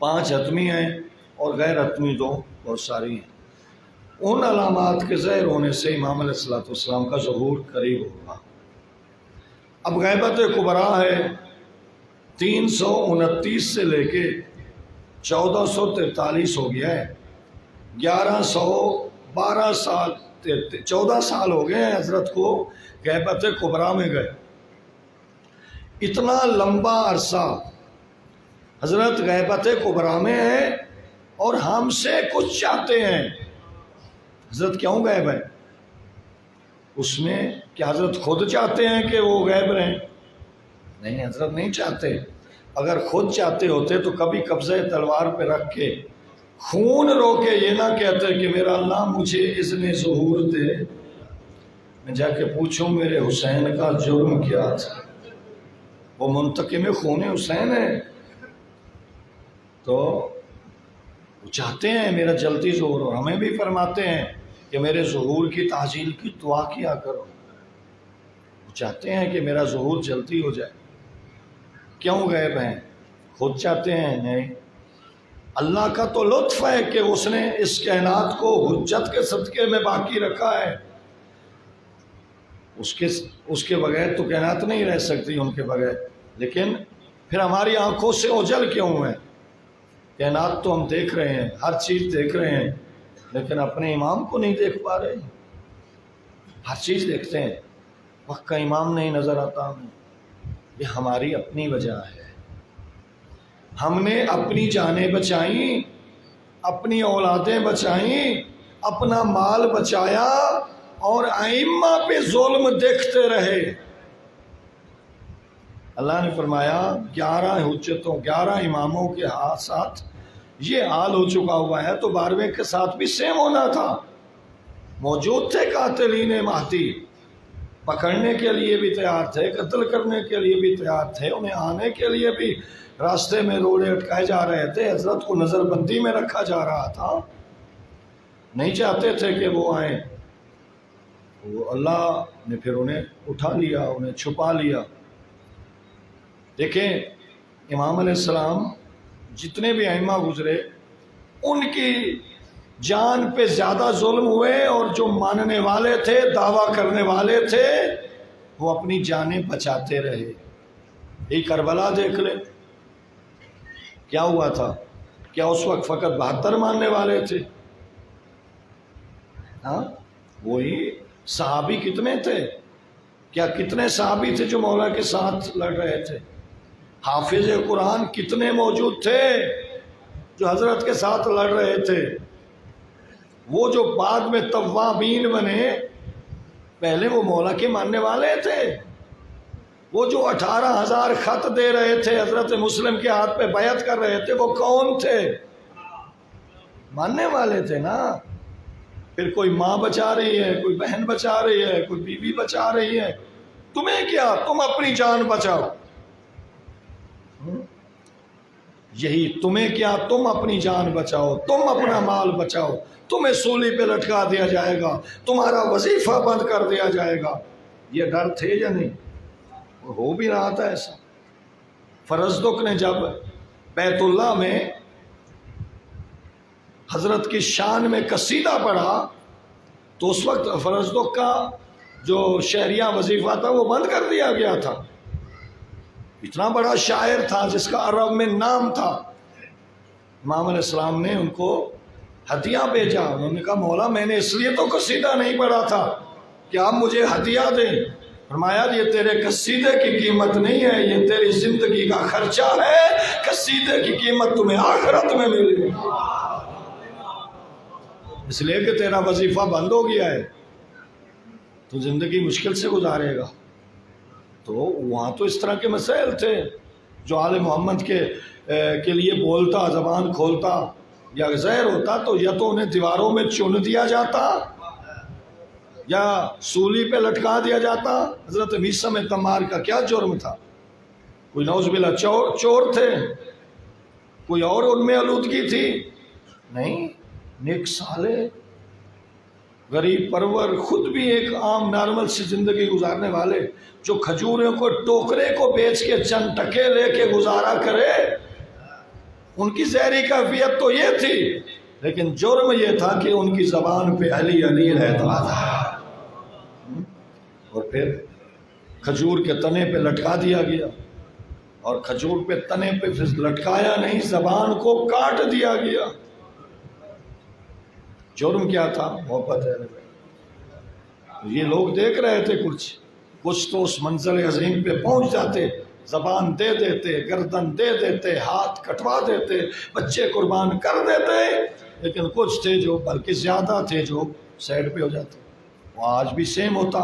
Speaker 1: 5 حتمی ہیں اور غیر حتمی 2 بہت ساری ہیں۔ ان علامات کے ظاہر ہونے سے امام علیہ السلام کا ظہور قریب ہوگا۔ اب غیبت کبریٰ ہے 329 سے لے کے 1443 ہو گیا ہے، 1112 سال 14 سال ہو گئے ہیں حضرت کو غیبت کبریٰ میں گئے۔ اتنا لمبا عرصہ حضرت غیبت کبریٰ میں ہیں اور ہم سے کچھ چاہتے ہیں۔ حضرت کیوں غائب ہے؟ اس میں کیا حضرت خود چاہتے ہیں کہ وہ غائب رہیں؟ نہیں، حضرت نہیں چاہتے۔ اگر خود چاہتے ہوتے تو کبھی قبضہ تلوار پہ رکھ کے خون رو کے یہ نہ کہتے کہ میرا اللہ مجھے اذن ظہور دے، میں جا کے پوچھوں میرے حسین کا جرم کیا تھا، وہ منتقم خون حسین ہے۔ تو وہ چاہتے ہیں میرا جلدی ظہور ہو، ہمیں بھی فرماتے ہیں کہ میرے ظہور کی تعجیل کی دعا کیا کرو۔ وہ چاہتے ہیں کہ میرا ظہور جلدی ہو جائے۔ کیوں غائب ہیں؟ خود چاہتے ہیں؟ نہیں، اللہ کا تو لطف ہے کہ اس نے اس کائنات کو حجت کے صدقے میں باقی رکھا ہے۔ اس کے بغیر تو کائنات نہیں رہ سکتی ان کے بغیر، لیکن پھر ہماری آنکھوں سے اوجھل کیوں ہے؟ کائنات تو ہم دیکھ رہے ہیں، ہر چیز دیکھ رہے ہیں، لیکن اپنے امام کو نہیں دیکھ پا رہے۔ ہر چیز دیکھتے ہیں، وقت کا امام نہیں نظر آتا ہمیں۔ یہ ہماری اپنی وجہ ہے، ہم نے اپنی جانیں بچائیں، اپنی اولادیں بچائیں، اپنا مال بچایا، اور ائمہ پہ ظلم دیکھتے رہے۔ اللہ نے فرمایا 11 حجتوں 11 اماموں کے ساتھ یہ حال ہو چکا ہوا ہے، تو 12ویں کے ساتھ بھی سیم ہونا تھا۔ موجود تھے قاتلین مہدی، پکڑنے کے لیے بھی تیار تھے، قتل کرنے کے لیے بھی تیار تھے، انہیں آنے کے لیے بھی راستے میں روڑے اٹکائے جا رہے تھے، حضرت کو نظر بندی میں رکھا جا رہا تھا، نہیں چاہتے تھے کہ وہ آئیں۔ وہ اللہ نے پھر انہیں اٹھا لیا، انہیں چھپا لیا۔ دیکھیں امام علیہ السلام جتنے بھی ائمہ گزرے ان کی جان پہ زیادہ ظلم ہوئے، اور جو ماننے والے تھے، دعویٰ کرنے والے تھے، وہ اپنی جانیں بچاتے رہے۔ یہ کربلا دیکھ لے کیا ہوا تھا، کیا اس وقت فقط 72 ماننے والے تھے؟ ہاں، وہی صحابی کتنے تھے؟ کیا کتنے صحابی تھے جو مولا کے ساتھ لڑ رہے تھے؟ حافظ قرآن کتنے موجود تھے جو حضرت کے ساتھ لڑ رہے تھے؟ وہ جو بعد میں توابین بنے، پہلے وہ مولا کے ماننے والے تھے۔ وہ جو 18,000 خط دے رہے تھے، حضرت مسلم کے ہاتھ پہ بیعت کر رہے تھے، وہ کون تھے؟ ماننے والے تھے نا۔ پھر کوئی ماں بچا رہی ہے، کوئی بہن بچا رہی ہے، کوئی بیوی بچا رہی ہے، تمہیں کیا؟ تم اپنی جان بچاؤ۔ یہی تمہیں کیا، تم اپنی جان بچاؤ، تم اپنا مال بچاؤ، تمہیں سولی پہ لٹکا دیا جائے گا، تمہارا وظیفہ بند کر دیا جائے گا۔ یہ ڈر تھے یا نہیں؟ ہو بھی رہا تھا ایسا۔ فرزدق نے جب بیت اللہ میں حضرت کی شان میں قصیدہ پڑھا تو اس وقت فرزدق کا جو شہریہ وظیفہ تھا وہ بند کر دیا گیا تھا۔ اتنا بڑا شاعر تھا جس کا عرب میں نام تھا۔ امام علیہ السلام نے ان کو ہدیہ بھیجا۔ انہوں نے کہا مولا میں نے اس لیے تو قصیدہ نہیں پڑھا تھا کہ آپ مجھے ہدیہ دیں۔ فرمایا یہ تیرے قصیدے کی قیمت نہیں ہے، یہ تیری زندگی کا خرچہ ہے، قصیدے کی قیمت تمہیں آخرت میں ملے گی، اس لیے کہ تیرا وظیفہ بند ہو گیا ہے تو زندگی مشکل سے گزارے گا۔ تو وہاں تو اس طرح کے مسائل تھے۔ جو آل محمد کے لیے بولتا، زبان کھولتا یا زہر ہوتا تو یا تو انہیں دیواروں میں چن دیا جاتا یا سولی پہ لٹکا دیا جاتا۔ حضرت میثم تمار کا کیا جرم تھا؟ کوئی نعوذ باللہ چور تھے؟ کوئی اور ان میں آلودگی تھی؟ نہیں، نیک صالح، غریب پرور، خود بھی ایک عام نارمل سی زندگی گزارنے والے، جو کھجوروں کو ٹوکرے کو بیچ کے چند ٹکے لے کے گزارا کرے، ان کی زہری کیفیت تو یہ تھی، لیکن جرم یہ تھا کہ ان کی زبان پہ علی علی رہتا تھا، اور پھر کھجور کے تنے پہ لٹکا دیا گیا، اور کھجور پہ تنے پہ پھر لٹکایا نہیں، زبان کو کاٹ دیا گیا۔ جرم کیا تھا؟ محبت ہے۔ یہ لوگ دیکھ رہے تھے، کچھ تو اس منزل عظیم پہ پہنچ جاتے، زبان دے دیتے، گردن دے دیتے، ہاتھ کٹوا دیتے، بچے قربان کر دیتے، لیکن کچھ تھے جو، بلکہ زیادہ تھے جو سائڈ پہ ہو جاتے۔ وہ آج بھی سیم ہوتا۔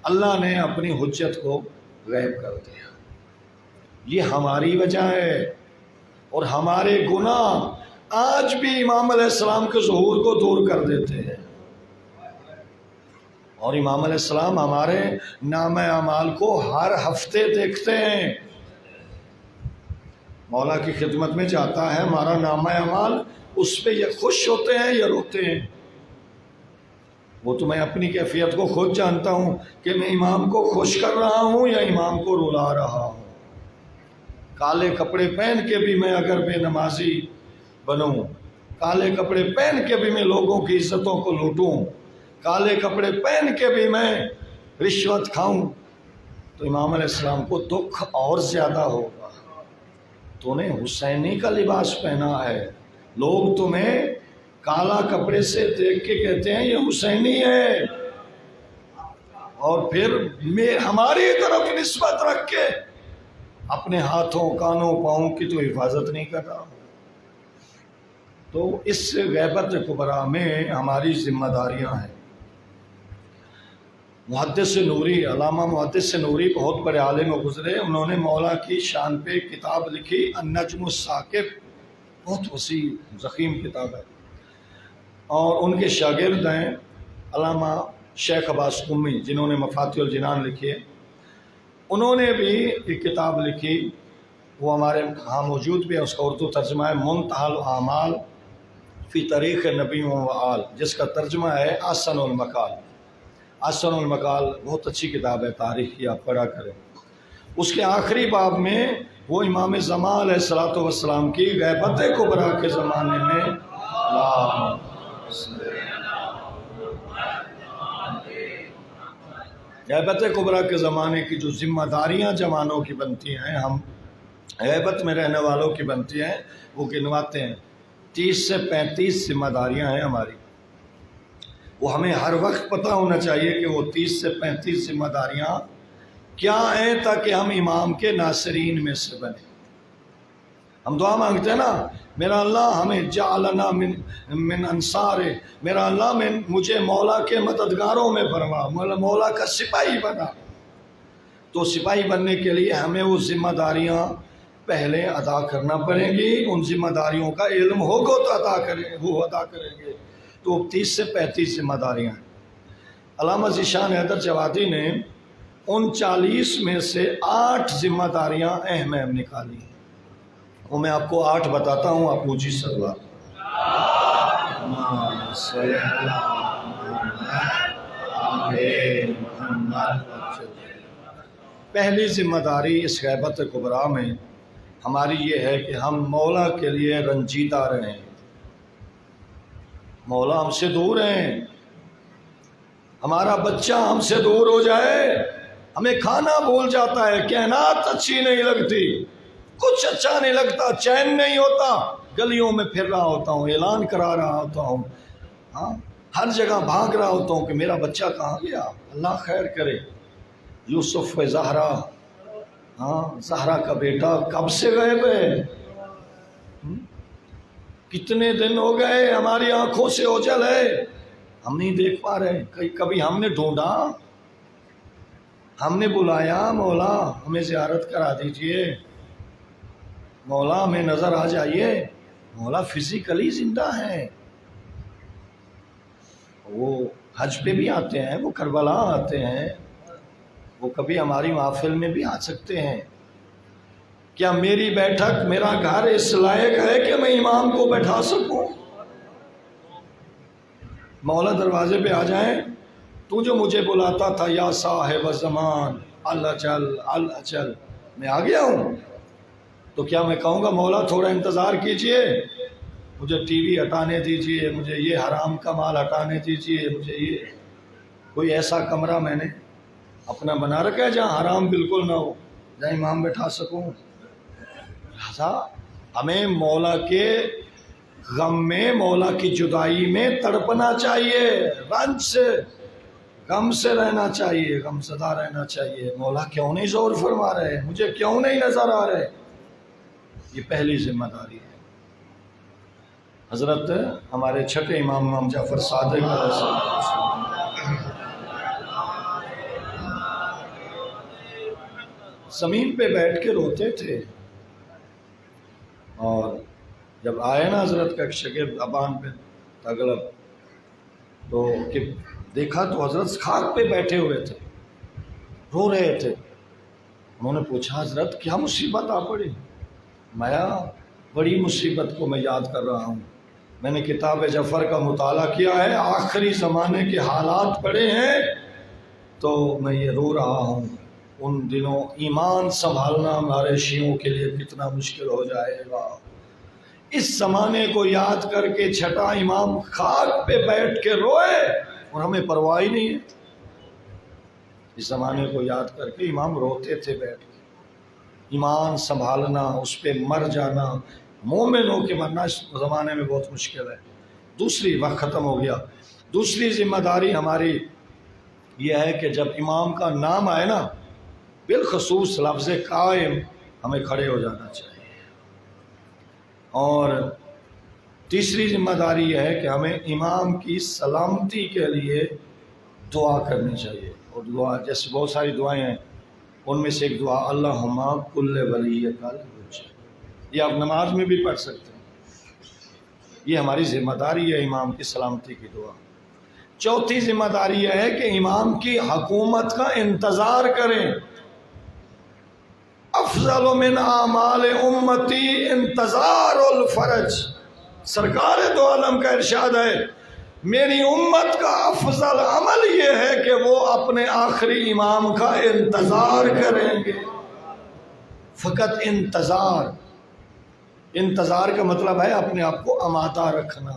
Speaker 1: اللہ نے اپنی حجت کو غائب کر دیا۔ یہ ہماری وجہ ہے، اور ہمارے گناہ آج بھی امام علیہ السلام کے ظہور کو دور کر دیتے ہیں، اور امام علیہ السلام ہمارے نام اعمال کو ہر ہفتے دیکھتے ہیں۔ مولا کی خدمت میں جاتا ہے ہمارا نام اعمال، اس پہ یہ خوش ہوتے ہیں یا روتے ہیں؟ وہ تو میں اپنی کیفیت کو خود جانتا ہوں کہ میں امام کو خوش کر رہا ہوں یا امام کو رلا رہا ہوں۔ کالے کپڑے پہن کے بھی میں اگر بے نمازی بنوں، کالے کپڑے پہن کے بھی میں لوگوں کی عزتوں کو لوٹوں، کالے کپڑے پہن کے بھی میں رشوت کھاؤں، تو امام علیہ السلام کو دکھ اور زیادہ ہوگا۔ تو نے حسینی کا لباس پہنا ہے، لوگ تمہیں کالا کپڑے سے دیکھ کے کہتے ہیں یہ حسینی ہے، اور پھر ہماری طرف نسبت رکھ کے اپنے ہاتھوں، کانوں، پاؤں کی تو حفاظت نہیں کر رہا۔ تو اس غیبت کبریٰ میں ہماری ذمہ داریاں ہیں۔ محدث نوری، علامہ محدث نوری بہت بڑے عالم گزرے، انہوں نے مولا کی شان پہ کتاب لکھی النجم الثاقب، بہت وسیع ضخیم کتاب ہے، اور ان کے شاگرد ہیں علامہ شیخ عباس قمی، جنہوں نے مفاتیح الجنان لکھی ہے۔ انہوں نے بھی ایک کتاب لکھی، وہ ہمارے ہاں موجود بھی ہے، اس کا اردو ترجمہ ہے منتہی الاعمال فی تاریخ نبی و آل، جس کا ترجمہ ہے احسن المقال، احسن المقال بہت اچھی کتاب ہے تاریخ کی، آپ پڑھا کریں۔ اس کے آخری باب میں وہ امام زمان علیہ الصلوۃ والسلام کی غیبت کبریٰ کے زمانے میں غیبت کبریٰ کے زمانے کی جو ذمہ داریاں جوانوں کی بنتی ہیں، ہم غیبت میں رہنے والوں کی بنتی ہیں، وہ گنواتے ہیں۔ 30 سے 35 ذمہ داریاں ہیں ہماری، وہ ہمیں ہر وقت پتہ ہونا چاہیے کہ وہ 30 سے 35 ذمہ داریاں کیا ہیں، تاکہ ہم امام کے ناصرین میں سے بنیں۔ ہم دعا مانگتے ہیں نا، میرا اللہ ہمیں جعلنا من انصار، میرا اللہ مجھے مولا کے مددگاروں میں فرما، مولا کا سپاہی بنا۔ تو سپاہی بننے کے لیے ہمیں وہ ذمہ داریاں پہلے ادا کرنا پڑیں گی، ان ذمہ داریوں کا علم ہوگا تو ادا کریں گے۔ تو 30 سے 35 ذمہ داریاں ہیں۔ علامہ ذیشان حیدر جوادی نے ان 40 میں سے 8 ذمہ داریاں اہم نکالی ہیں، وہ میں آپ کو 8 بتاتا ہوں، آپ مجھے سلوات۔ پہلی ذمہ داری اس غیبت کبریٰ میں ہماری یہ ہے کہ ہم مولا کے لیے رنجیدہ رہیں۔ مولا ہم سے دور ہیں، ہمارا بچہ ہم سے دور ہو جائے، ہمیں کھانا بھول جاتا ہے، کائنات اچھی نہیں لگتی، کچھ اچھا نہیں لگتا، چین نہیں ہوتا، گلیوں میں پھر رہا ہوتا ہوں، اعلان کرا رہا ہوتا ہوں، ہر جگہ بھاگ رہا ہوتا ہوں کہ میرا بچہ کہاں گیا، اللہ خیر کرے۔ یوسف و زہرا، زہرا کا بیٹا کب سے غائب ہے، کتنے دن ہو گئے، ہماری آنکھوں سے اوجھل ہے، ہم نہیں دیکھ پا رہے۔ کبھی ہم نے ڈھونڈا، ہم نے بلایا، مولا ہمیں زیارت کرا دیجئے، مولا ہمیں نظر آ جائیے۔ مولا فزیکلی زندہ ہے، وہ حج پہ بھی آتے ہیں، وہ کربلا آتے ہیں، وہ کبھی ہماری محفل میں بھی آ سکتے ہیں۔ کیا میری بیٹھک، میرا گھر اس لائق ہے کہ میں امام کو بیٹھا سکوں؟ مولا دروازے پہ آ جائیں، تو جو مجھے بلاتا تھا یا صاحب الزمان الاجل الاجل، میں آ گیا ہوں، تو کیا میں کہوں گا مولا تھوڑا انتظار کیجئے، مجھے ٹی وی ہٹانے دیجئے، مجھے یہ حرام کا مال ہٹانے دیجئے، مجھے یہ کوئی ایسا کمرہ میں نے اپنا بنا رکھا ہے جہاں حرام بالکل نہ ہو، جہاں امام بیٹھا سکوں؟ لہذا ہمیں مولا کے غم میں، مولا کی جدائی میں تڑپنا چاہیے، رنج سے، غم سے رہنا چاہیے، غم زدہ رہنا چاہیے۔ مولا کیوں نہیں زور فرما رہے، مجھے کیوں نہیں نظر آ رہے؟ یہ پہلی ذمہ داری ہے۔ حضرت ہمارے چھٹے امام جعفر صادق علیہ السلام زمین پہ بیٹھ کے روتے تھے، اور جب آئے نا حضرت کا شاگرد ابان پہ تغلب، تو کہ دیکھا تو حضرت خاک پہ بیٹھے ہوئے تھے، رو رہے تھے۔ انہوں نے پوچھا حضرت کیا مصیبت آ پڑی؟ میں بڑی مصیبت کو میں یاد کر رہا ہوں، میں نے کتاب جعفر کا مطالعہ کیا ہے، آخری زمانے کے حالات پڑھے ہیں، تو میں یہ رو رہا ہوں۔ ان دنوں ایمان سنبھالنا ہمارے شیعوں کے لیے کتنا مشکل ہو جائے گا۔ اس زمانے کو یاد کر کے چھٹا امام خاک پہ بیٹھ کے روئے، اور ہمیں پرواہ ہی نہیں ہے۔ اس زمانے کو یاد کر کے امام روتے تھے بیٹھ کے۔ ایمان سنبھالنا، اس پہ مر جانا، مومن ہو کے مرنا اس زمانے میں بہت مشکل ہے۔ دوسری وقت ختم ہو گیا۔ دوسری ذمہ داری ہماری یہ ہے کہ جب امام کا نام آئے نا، بالخصوص لفظ قائم، ہمیں کھڑے ہو جانا چاہیے۔ اور تیسری ذمہ داری یہ ہے کہ ہمیں امام کی سلامتی کے لیے دعا کرنی چاہیے۔ اور دعا جیسے بہت ساری دعائیں ہیں، ان میں سے ایک دعا اللہم کل ولی کل، یہ آپ نماز میں بھی پڑھ سکتے ہیں۔ یہ ہماری ذمہ داری ہے، امام کی سلامتی کی دعا۔ چوتھی ذمہ داری یہ ہے کہ امام کی حکومت کا انتظار کریں۔ افضل من اعمال امتی انتظار الفرج، سرکار دو عالم کا ارشاد ہے میری امت کا افضل عمل یہ ہے کہ وہ اپنے آخری امام کا انتظار کریں گے. فقط انتظار. انتظار کا مطلب ہے اپنے آپ کو آمادہ رکھنا.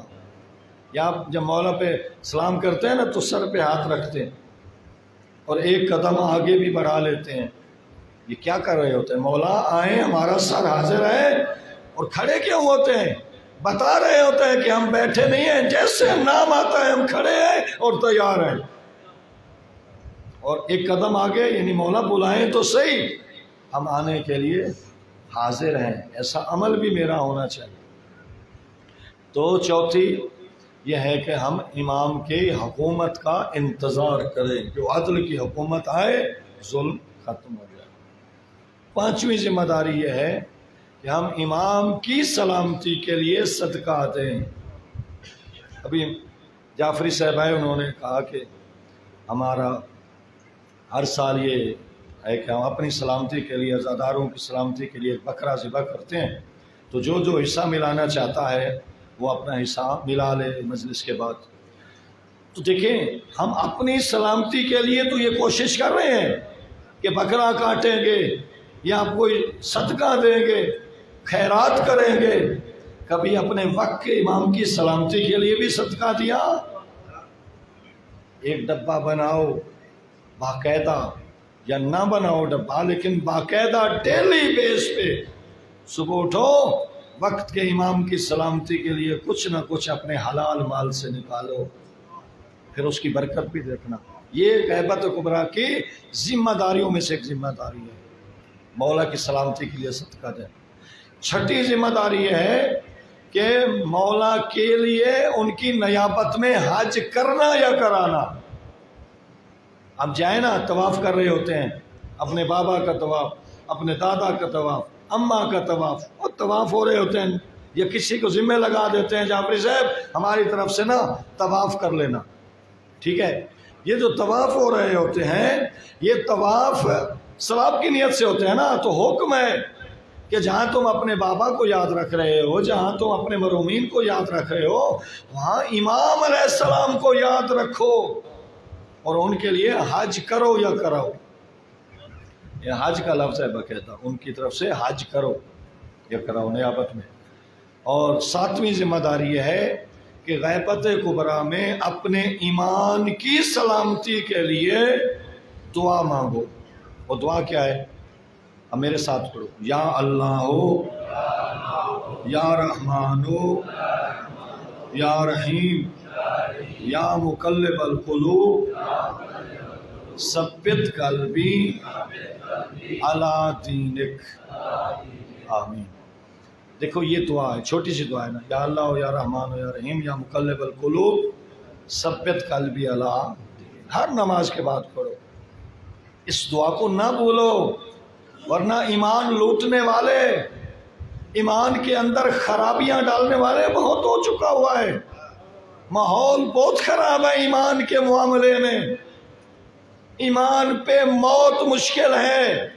Speaker 1: یا آپ جب مولا پہ سلام کرتے ہیں نا تو سر پہ ہاتھ رکھتے ہیں اور ایک قدم آگے بھی بڑھا لیتے ہیں. یہ کیا کر رہے ہوتے ہیں؟ مولا آئیں، ہمارا سر حاضر ہے. اور کھڑے کیوں ہوتے ہیں؟ بتا رہے ہوتے ہیں کہ ہم بیٹھے نہیں ہیں، جیسے نام آتا ہے ہم کھڑے ہیں اور تیار ہیں. اور ایک قدم آگے، یعنی مولا بلائیں تو صحیح، ہم آنے کے لیے حاضر ہیں. ایسا عمل بھی میرا ہونا چاہیے. تو چوتھی یہ ہے کہ ہم امام کی حکومت کا انتظار کریں، جو عدل کی حکومت آئے، ظلم ختم ہو جائے. پانچویں ذمہ داری یہ ہے کہ ہم امام کی سلامتی کے لیے صدقہ دیں. ابھی جعفری صاحب آئے، انہوں نے کہا کہ ہمارا ہر سال یہ ہے کہ ہم اپنی سلامتی کے لیے، عزاداروں کی سلامتی کے لیے ایک بکرا ذبح کرتے ہیں. تو جو جو حصہ ملانا چاہتا ہے وہ اپنا حصہ ملا لے مجلس کے بعد. تو دیکھیں، ہم اپنی سلامتی کے لیے تو یہ کوشش کر رہے ہیں کہ بکرا کاٹیں گے یا کوئی صدقہ دیں گے، خیرات کریں گے. کبھی اپنے وقت کے امام کی سلامتی کے لیے بھی صدقہ دیا؟ ایک ڈبہ بناؤ باقاعدہ، یا نہ بناؤ ڈبہ، لیکن باقاعدہ ڈیلی بیس پہ صبح اٹھو، وقت کے امام کی سلامتی کے لیے کچھ نہ کچھ اپنے حلال مال سے نکالو، پھر اس کی برکت بھی دیکھنا. یہ غیبت کبریٰ کی ذمہ داریوں میں سے ایک ذمہ داری ہے، مولا کی سلامتی کے لیے صدقہ دیں. چھٹی ذمہ داری یہ ہے کہ مولا کے لیے ان کی نیابت میں حج کرنا یا کرانا. اب جائیں نا، طواف کر رہے ہوتے ہیں، اپنے بابا کا طواف، اپنے دادا کا طواف، اماں کا طواف، اور طواف ہو رہے ہوتے ہیں. یا کسی کو ذمہ لگا دیتے ہیں، جعفری صاحب ہماری طرف سے نا طواف کر لینا، ٹھیک ہے. یہ جو طواف ہو رہے ہوتے ہیں، یہ طواف ثواب کی نیت سے ہوتے ہیں نا. تو حکم ہے کہ جہاں تم اپنے بابا کو یاد رکھ رہے ہو، جہاں تم اپنے مرحومین کو یاد رکھ رہے ہو، وہاں امام علیہ السلام کو یاد رکھو اور ان کے لیے حج کرو یا کراؤ. یہ حج کا لفظ ہے باقاعدہ، ان کی طرف سے حج کرو یا کراؤ نیابت میں. اور ساتویں ذمہ داری یہ ہے کہ غیبت کبریٰ میں اپنے ایمان کی سلامتی کے لیے دعا مانگو. اور دعا کیا ہے؟ اب میرے ساتھ پڑھو: یا اللہ ہو، یا رحمان ہو، یا رحیم، یا مقلب القلوب ثبت قلبی علی دینک، آمین. دیکھو یہ دعا ہے، چھوٹی سی دعا ہے نا، یا اللہ ہو، یا رحمان ہو، یا رحیم، یا مقلب القلوب ثبت قلبی علی دینک. ہر نماز کے بعد پڑھو. اس دعا کو نہ بھولو، ورنہ ایمان لوٹنے والے، ایمان کے اندر خرابیاں ڈالنے والے بہت ہو چکا ہوا ہے. ماحول بہت خراب ہے ایمان کے معاملے میں. ایمان پہ موت مشکل ہے.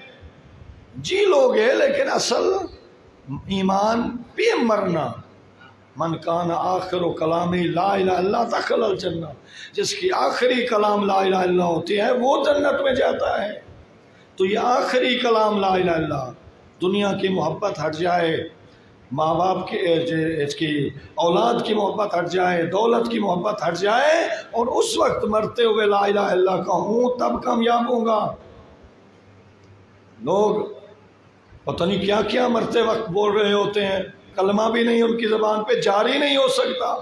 Speaker 1: جی لو گے لیکن اصل ایمان پہ مرنا. من کان آخر کلامی لا الہ الا اللہ دخل الجنہ، جس کی آخری کلام لا الہ الا اللہ ہوتی ہے وہ جنت میں جاتا ہے. تو یہ آخری کلام لا الہ الا اللہ. دنیا کی محبت ہٹ جائے، ماں باپ کی، اس کی اولاد کی محبت ہٹ جائے، دولت کی محبت ہٹ جائے، اور اس وقت مرتے ہوئے لا الہ الا اللہ کہوں تب کامیاب ہوں گا. لوگ پتہ نہیں کیا کیا مرتے وقت بول رہے ہوتے ہیں، کلمہ بھی نہیں ان کی زبان پہ جاری نہیں ہو سکتا،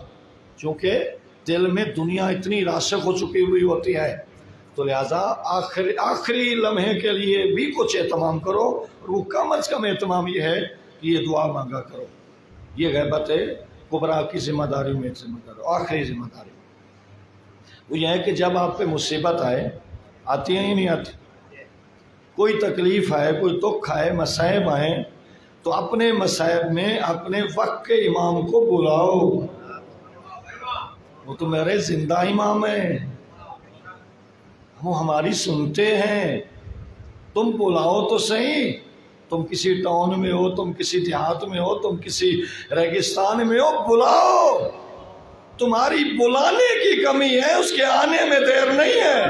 Speaker 1: چونکہ دل میں دنیا اتنی راسخ ہو چکی ہوئی ہوتی ہے. تو لہٰذا آخری لمحے کے لیے بھی کچھ اہتمام کرو، اور وہ کم از کم اہتمام یہ ہے کہ یہ دعا مانگا کرو. یہ غیبت کبریٰ کی ذمہ داری میں ایک ذمہ داری. آخری ذمہ داری وہ یہ ہے کہ جب آپ پہ مصیبت آئے، آتی ہیں ہی نہیں آتی، کوئی تکلیف آئے، کوئی دکھ آئے، مصائب آئیں، تو اپنے مصائب میں اپنے وقت کے امام کو بلاؤ. وہ تو میرے زندہ امام ہیں، وہ ہماری سنتے ہیں. تم بلاؤ تو صحیح. تم کسی ٹاؤن میں ہو، تم کسی دیہات میں ہو، تم کسی ریگستان میں ہو، بلاؤ. تمہاری بلانے کی کمی ہے، اس کے آنے میں دیر نہیں ہے۔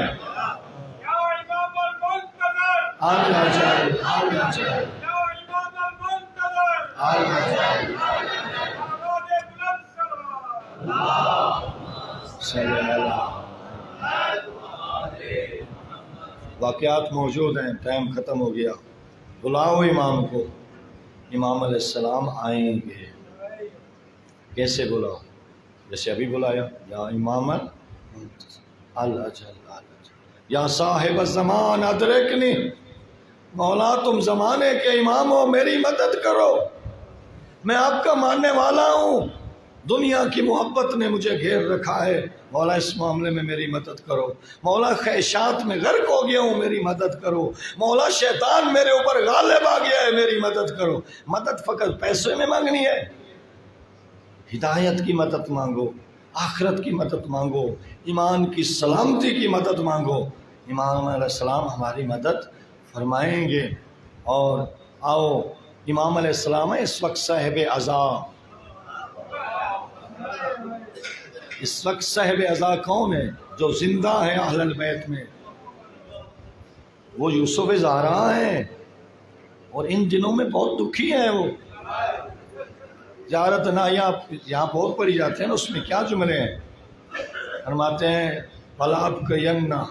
Speaker 1: آنا چاہیے، آنا چاہیے، آنا چاہیے۔ واقعات موجود ہیں، ٹائم ختم ہو گیا۔ بلاؤ امام کو، امام علیہ السلام آئیں گے۔ کیسے بلاؤ؟ جیسے ابھی بلایا، یا امام یا صاحب الزمان ادرکنی، مولا تم زمانے کے امام ہو، میری مدد کرو، میں آپ کا ماننے والا ہوں، دنیا کی محبت نے مجھے گھیر رکھا ہے، مولا اس معاملے میں میری مدد کرو، مولا خواہشات میں غرق ہو گیا ہوں، میری مدد کرو، مولا شیطان میرے اوپر غالب آ گیا ہے، میری مدد کرو۔ مدد فقط پیسے میں مانگنی ہے؟ ہدایت کی مدد مانگو، آخرت کی مدد مانگو، ایمان کی سلامتی کی مدد مانگو، امام علیہ السلام ہماری مدد فرمائیں گے۔ اور آؤ، امام علیہ السلام اس وقت صاحب عزا، اس وقت صاحب عزا کون ہے؟ جو زندہ ہے اہل البیت میں، وہ یوسف زہرا ہیں، اور ان دنوں میں بہت دکھی ہیں وہ۔ زیارت نہ یہاں بہت پڑھی جاتے ہیں نا، اس میں کیا جملے ہیں؟ فرماتے ہیں پلاب کیننا،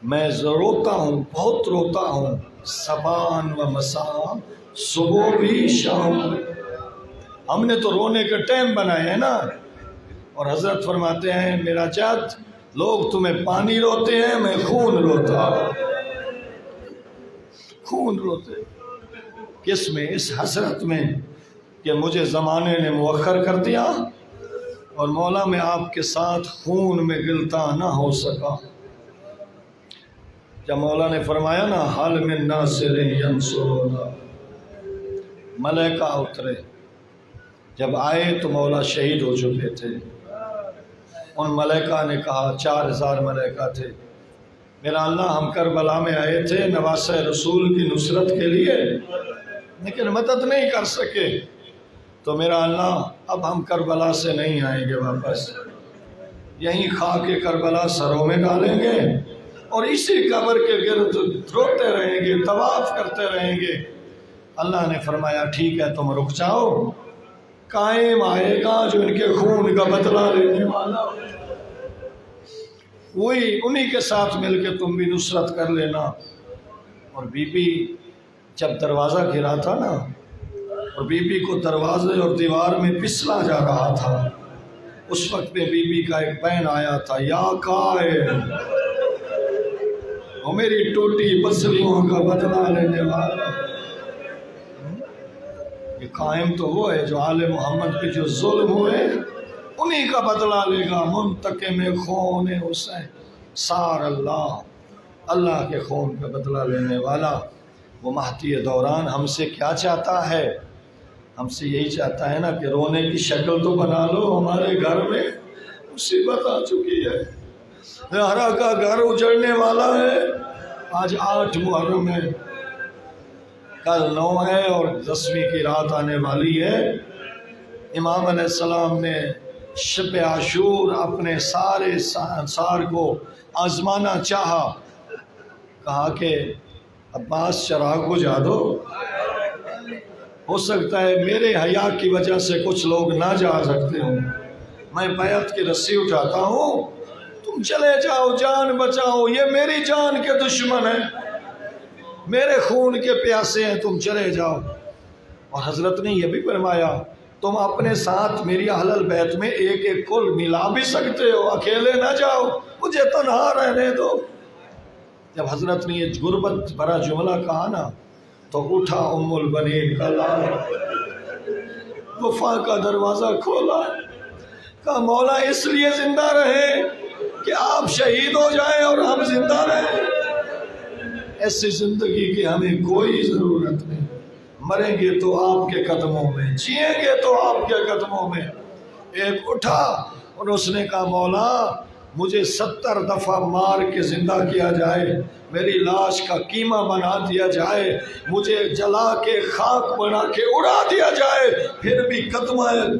Speaker 1: میں روتا ہوں، بہت روتا ہوں، صبان و مساء، صبح بھی شام۔ ہم نے تو رونے کا ٹائم بنایا ہے نا۔ اور حضرت فرماتے ہیں میرا جد، لوگ تمہیں پانی روتے ہیں، میں خون روتا، خون روتے۔ کس میں؟ اس حسرت میں کہ مجھے زمانے نے مؤخر کر دیا، اور مولا میں آپ کے ساتھ خون میں گلتا نہ ہو سکا۔ جب مولا نے فرمایا نا حال من ناصر ینصرنا، ملائکہ اترے، جب آئے تو مولا شہید ہو چکے تھے۔ ان ملائکہ نے کہا، 4000 ملائکہ تھے، میرا اللہ ہم کربلا میں آئے تھے نواسہ رسول کی نصرت کے لیے، لیکن مدد نہیں کر سکے، تو میرا اللہ اب ہم کربلا سے نہیں آئیں گے واپس، یہیں خاک کربلا سروں میں ڈالیں گے، اور اسی قبر کے گرد روتے رہیں گے، طواف کرتے رہیں گے۔ اللہ نے فرمایا ٹھیک ہے تم رک جاؤ، قائم آئے گا جو ان کے خون کا بدلہ لینے والا، وہی انہی کے ساتھ مل کے تم بھی نصرت کر لینا۔ اور بی بی جب دروازہ گھرا تھا نا، اور بی بی کو دروازے اور دیوار میں پسلا جا رہا تھا، اس وقت میں بی بی کا ایک بہن آیا تھا، یا قائم، وہ میری ٹوٹی پسلیوں کا بدلہ لینے والا۔ یہ قائم تو وہ ہے جو آل محمد پہ جو ظلم ہوئے انہی کا بدلہ لے گا۔ منتقم خون حسین سار اللہ، اللہ کے خون کا بدلہ لینے والا۔ وہ مہدی دوران ہم سے کیا چاہتا ہے؟ ہم سے یہی چاہتا ہے نا کہ رونے کی شکل تو بنا لو، ہمارے گھر میں مصیبت آ چکی ہے، زہرا کا گھر اجڑنے والا ہے۔ آج 8 محرم ہے، کل 9 ہے، اور 10ویں کی رات آنے والی ہے۔ امام علیہ السلام نے شب عاشور اپنے سارے انصار کو آزمانا چاہا، کہا کہ عباس چراغ بجھا دو، ہو سکتا ہے میرے حیا کی وجہ سے کچھ لوگ نہ جا سکتے ہوں، میں بیعت کی رسی اٹھاتا ہوں، تم چلے جاؤ، جان بچاؤ، یہ میری جان کے دشمن ہیں، میرے خون کے پیاسے ہیں، تم چلے جاؤ۔ اور حضرت نے یہ بھی فرمایا تم اپنے ساتھ میری اہل البیت میں ایک ایک کو ملا بھی سکتے ہو، اکیلے نہ جاؤ، مجھے تنہا رہنے دو۔ جب حضرت نے یہ غربت بھرا جملہ کہا نا، تو اٹھا ام البنین کا لال، وفا کا دروازہ کھولا، کہا مولا اس لیے زندہ رہے کہ آپ شہید ہو جائیں اور ہم زندہ رہیں، ایسی زندگی کی ہمیں کوئی ضرورت نہیں، مریں گے تو آپ کے قدموں میں، جئیں گے تو آپ کے قدموں میں۔ ایک اٹھا اور اس نے کہا مولا مجھے 70 دفعہ مار کے زندہ کیا جائے، میری لاش کا قیمہ بنا دیا جائے، مجھے جلا کے خاک بنا کے اڑا دیا جائے، پھر بھی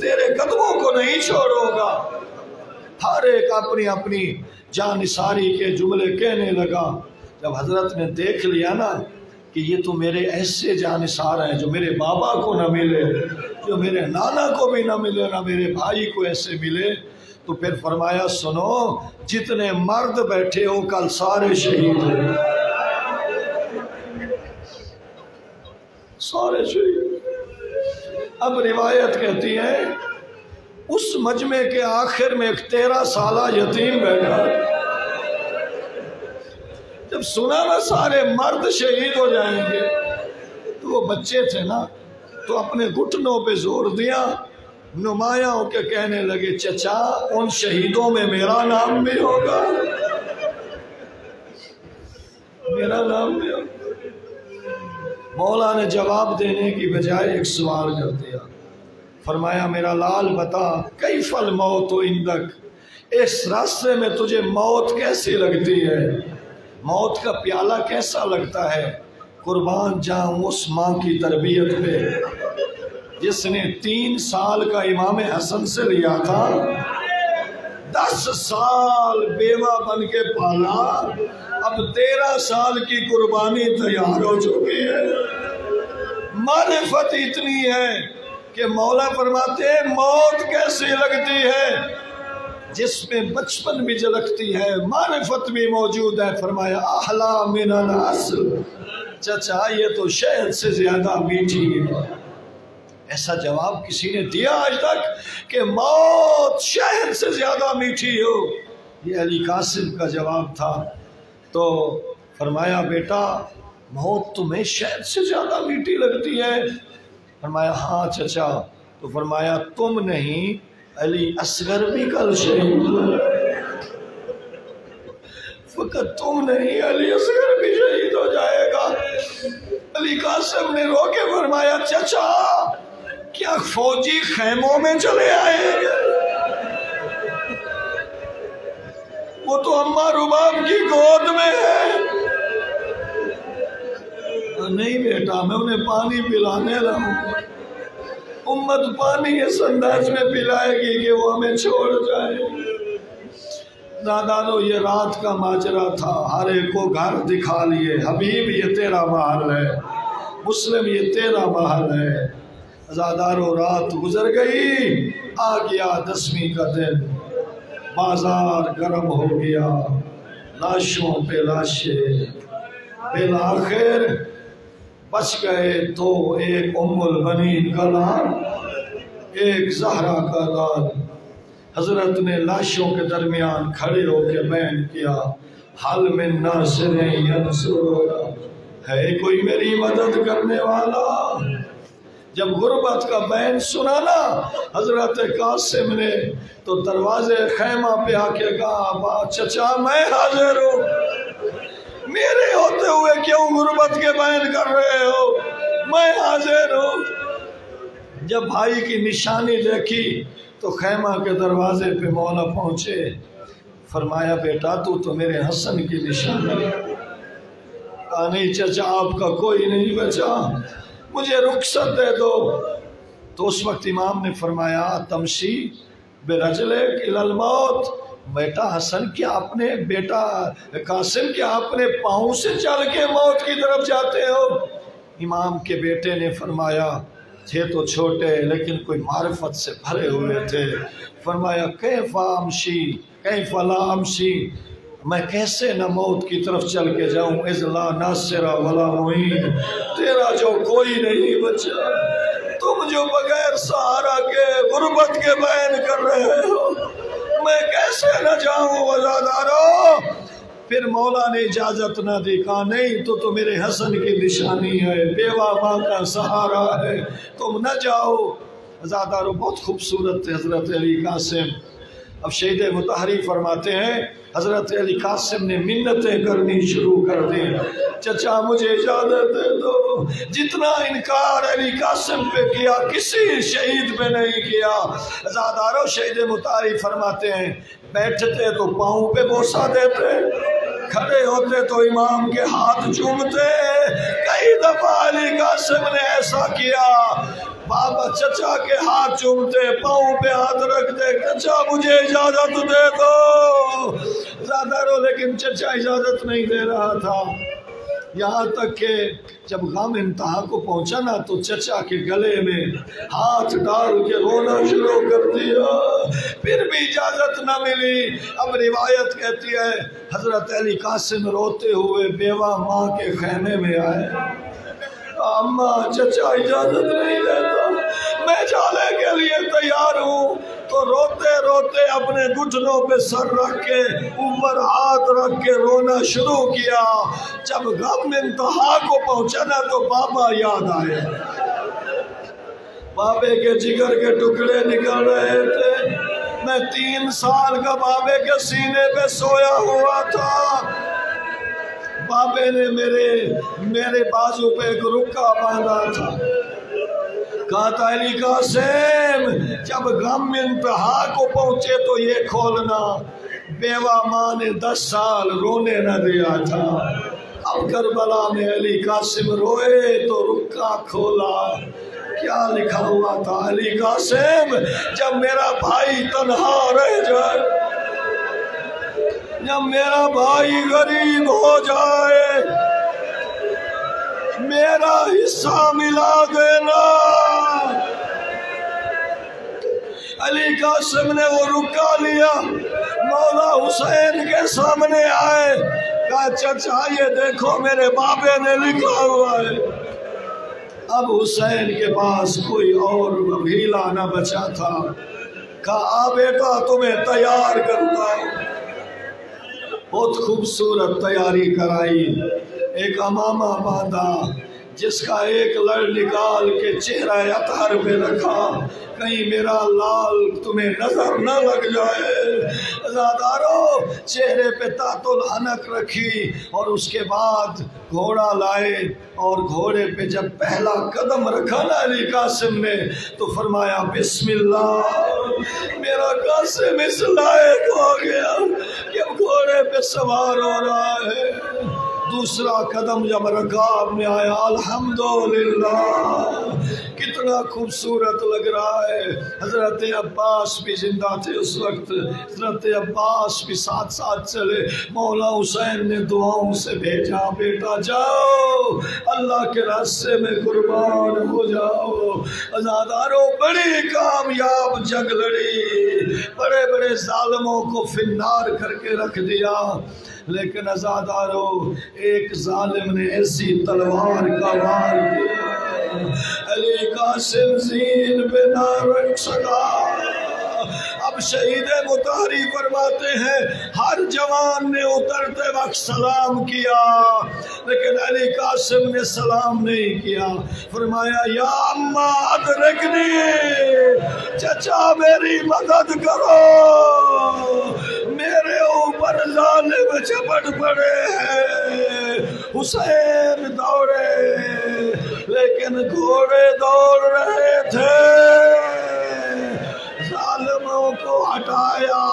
Speaker 1: تیرے قدموں کو نہیں چھوڑوں گا۔ ہر ایک اپنی اپنی جانثاری کے جملے کہنے لگا۔ جب حضرت نے دیکھ لیا نا کہ یہ تو میرے ایسے جانثار ہیں جو میرے بابا کو نہ ملے، جو میرے نانا کو بھی نہ ملے، نہ میرے بھائی کو ایسے ملے، تو پھر فرمایا سنو، جتنے مرد بیٹھے ہو کل سارے شہید ہیں، سارے شہید۔ اب روایت کہتی ہے اس مجمع کے آخر میں ایک 13 سالہ یتیم بیٹھا، جب سنا نا سارے مرد شہید ہو جائیں گے تو وہ بچے تھے نا، تو اپنے گھٹنوں پہ زور دیا، نمایاں ہو کے کہنے لگے چچا ان شہیدوں میں میرا نام بھی ہوگا، میرا نام بھی ہوگا۔ مولا نے جواب دینے کی بجائے ایک سوال کر دیا، فرمایا میرا لال بتا کیف الموت عندک، اس راستے میں تجھے موت کیسی لگتی ہے، موت کا پیالہ کیسا لگتا ہے؟ قربان جاؤں اس ماں کی تربیت پہ جس نے 3 سال کا امام حسن سے لیا تھا، 10 سال بیوہ بن کے پالا، اب 13 سال کی قربانی تیار ہو چکی ہے۔ معرفت اتنی ہے کہ مولا فرماتے ہیں موت کیسی لگتی ہے، جس میں بچپن بھی جھلکتی ہے، معرفت بھی موجود ہے۔ فرمایا احلا من العسل، چچا یہ تو شہد سے زیادہ میٹھی ہے۔ ایسا جواب کسی نے دیا آج تک کہ موت شہد سے زیادہ میٹھی ہو؟ یہ علی قاسم کا جواب تھا۔ تو فرمایا بیٹا موت تمہیں شہد سے زیادہ میٹھی لگتی ہے؟ فرمایا ہاں چچا۔ تو فرمایا تم نہیں علی اصغر بھی کل شہید ہو، فقط تم نہیں علی اصغر بھی شہید ہو جائے گا۔ علی قاسم نے رو کے فرمایا چچا کیا فوجی خیموں میں چلے آئیں گے؟ وہ تو اماں رباب کی گود میں ہے۔ نہیں بیٹا میں انہیں پانی پلانے لاؤں گا، امت پانی اس انداز میں پلائے گی کہ وہ ہمیں چھوڑ جائے۔ دادانو یہ رات کا ماجرا تھا، ہر ایک کو گھر دکھا لیے، حبیب یہ تیرا محل ہے، مسلم یہ تیرا محل ہے۔ ازادارو رات گزر گئی، آ گیا 10ویں کا دن، بازار گرم ہو گیا، لاشوں پہ لاشیں، بالآخر بچ گئے تو ایک ام البنین کا لال، ایک زہرا کا لال۔ حضرت نے لاشوں کے درمیان کھڑے ہو کے بیان کیا حل من ناصر ینصرنا، ہے کوئی میری مدد کرنے والا؟ جب غربت کا بیان سنا نا حضرت قاسم نے تو دروازے خیمہ پہ آ کے کہا چچا میں حاضر ہوں، میرے ہوتے ہوئے کیوں غربت کے بیان کر رہے ہو؟ میں حاضر ہوں۔ جب بھائی کی نشانی دیکھی تو خیمہ کے دروازے پہ مولا پہنچے، فرمایا بیٹا تو میرے حسن کی نشانی ہے۔ کہا نہیں چچا آپ کا کوئی نہیں بچا، مجھے رخصت دے دو۔ تو اس وقت امام نے فرمایا تمشی برجلک الی الموت، بیٹا حسن کیا اپنے بیٹا قاسم کیا اپنے پاؤں سے چل کے موت کی طرف جاتے ہو؟ امام کے بیٹے نے فرمایا تھے تو چھوٹے لیکن کوئی معرفت سے بھرے ہوئے تھے، فرمایا کیف امشی کیف لا امشی، میں کیسے نہ موت کی طرف چل کے جاؤں، اذ لا ناصر ولا معین، تیرا جو کوئی نہیں بچا، تم جو بغیر سہارا کے غربت کے بیان کر رہے ہو، میں کیسے نہ جاؤں وزادارو۔ پھر مولا نے اجازت نہ دی، کہا نہیں تو میرے حسن کی نشانی ہے، بیوہ ماں کا سہارا ہے، تم نہ جاؤ۔ وزادارو بہت خوبصورت تھے حضرت علی قاسم۔ اب شہید مطہری فرماتے ہیں حضرت علی قاسم نے منتیں کرنی شروع کر دی، چچا مجھے اجازت دے دو۔ جتنا انکار علی قاسم پہ کیا کسی شہید پہ نہیں کیا۔ عزادارو شہید مطہری فرماتے ہیں
Speaker 2: بیٹھتے تو پاؤں پہ بوسہ دیتے، کھڑے ہوتے تو امام کے ہاتھ چومتے۔ کئی دفعہ علی قاسم نے ایسا کیا، بابا چچا کے ہاتھ چومتے، پاؤں پہ ہاتھ رکھتے، چچا مجھے اجازت دے دو زیادہ رو، لیکن چچا اجازت نہیں دے رہا تھا۔ یہاں تک کہ جب غم انتہا کو پہنچا نا تو چچا کے گلے میں ہاتھ ڈال کے رونا شروع کر دیا، پھر بھی اجازت نہ ملی۔ اب روایت کہتی ہے حضرت علی قاسم روتے ہوئے بیوہ ماں کے خیمے میں آئے، اماں چچا اجازت نہیں دیتا، میں جانے کے لیے تیار ہوں۔ تو روتے روتے اپنے گھٹنوں پہ سر رکھ کے اوپر ہاتھ رکھ کے رونا شروع کیا۔ جب غم انتہا کو پہنچا نا تو بابا یاد آئے، بابے کے جگر کے ٹکڑے نکل رہے تھے۔ میں 3 سال کا بابے کے سینے پہ سویا ہوا تھا، بابے نے میرے بازو پہ ایک رکا باندھا تھا، کہا تھا علی قاسم جب غم انتہا کو پہنچے تو یہ کھولنا۔ بیوہ ماں نے 10 سال رونے نہ دیا تھا، اب کربلا میں علی قاسم روئے تو رکا کھولا، کیا لکھا ہوا تھا؟ علی قاسم جب میرا بھائی تنہا رہ جائے، جب میرا بھائی غریب ہو جائے، میرا حصہ ملا دینا۔ علی قاسم نے وہ رکا لیا، مولا حسین کے سامنے آئے، کہا چچا یہ دیکھو میرے بابے نے لکھا ہوا ہے۔ اب حسین کے پاس کوئی اور ہیلا نہ بچا تھا، کہا بیٹا تمہیں تیار کرتا ہوں۔ بہت خوبصورت تیاری کرائی، ایک امامہ باندھا جس کا ایک لڑ نکال کے چہرہ اطہر پہ رکھا، کہیں میرا لال تمہیں نظر نہ لگ جائے۔ عزادارو چہرے پہ تحت العنق رکھی، اور اس کے بعد گھوڑا لائے، اور گھوڑے پہ جب پہلا قدم رکھا نا علی قاسم نے تو فرمایا بسم اللہ۔ میرا قاسم اس لائق ہو گیا کہ گھوڑے پہ سوار ہو رہا ہے۔ دوسرا قدم جب رکاب میں آیا، الحمدللہ کتنا خوبصورت لگ رہا ہے۔ حضرت عباس بھی زندہ تھے اس وقت، حضرت عباس بھی ساتھ ساتھ چلے۔ مولا حسین نے دعاؤں سے بھیجا، بیٹا جاؤ اللہ کے راستے میں قربان ہو جاؤ۔ عزاداروں بڑی کامیاب جنگ لڑی، بڑے بڑے ظالموں کو فنار کر کے رکھ دیا، لیکن عزاداروں ایک ظالم نے ایسی تلوار کا وار کیا، علی قاسم زین پہ نہ رکھ سکا۔ اب شہید مطہری فرماتے ہیں ہر جوان نے اترتے وقت سلام کیا، لیکن علی قاسم نے سلام نہیں کیا، فرمایا یا اماں ادرکنی، چچا میری مدد کرو، میرے اوپر ظالم چپٹ پڑے ہیں۔ حسین دوڑے لیکن گھوڑے دوڑ رہے تھے، ظالموں کو ہٹایا،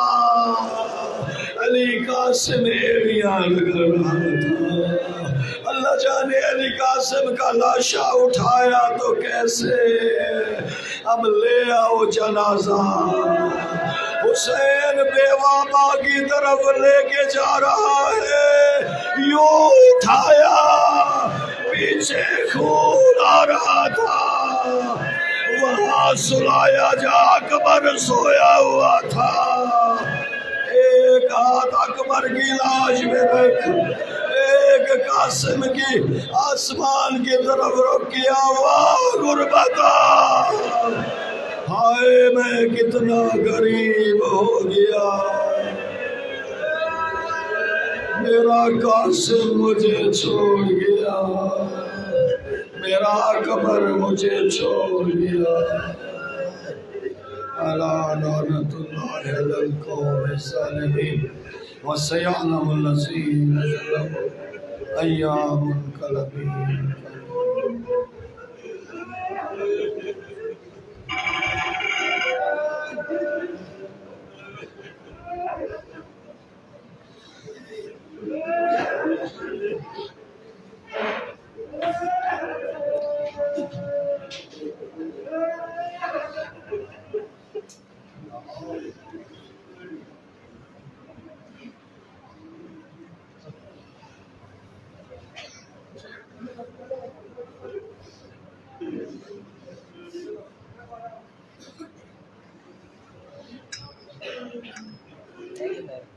Speaker 2: علی قاسم ایڑیاں لگ رہا تھا۔ اللہ جانے علی قاسم کا لاشا اٹھایا تو کیسے، اب لے آؤ جنازہ۔ حسین بیوہ ماں کی طرف لے کے جا رہا ہے، یوں اٹھایا پیچھے خون آ رہا تھا، وہاں سلایا جا اکبر سویا ہوا تھا، ایک ہاتھ اکبر کی لاش میں رکھ، ایک قاسم کی آسمان کی طرف رخ کیا، واہ غربتا، ہائے میں کتنا غریب ہو گیا، میرا قاسم مجھے چھوڑ گیا، میرا اکبر مجھے چھوڑ گیا۔ الا لعنت اللہ علی القوم الظالمین وسيعلم الذين ظلموا أيام منقلبين۔
Speaker 3: نہیں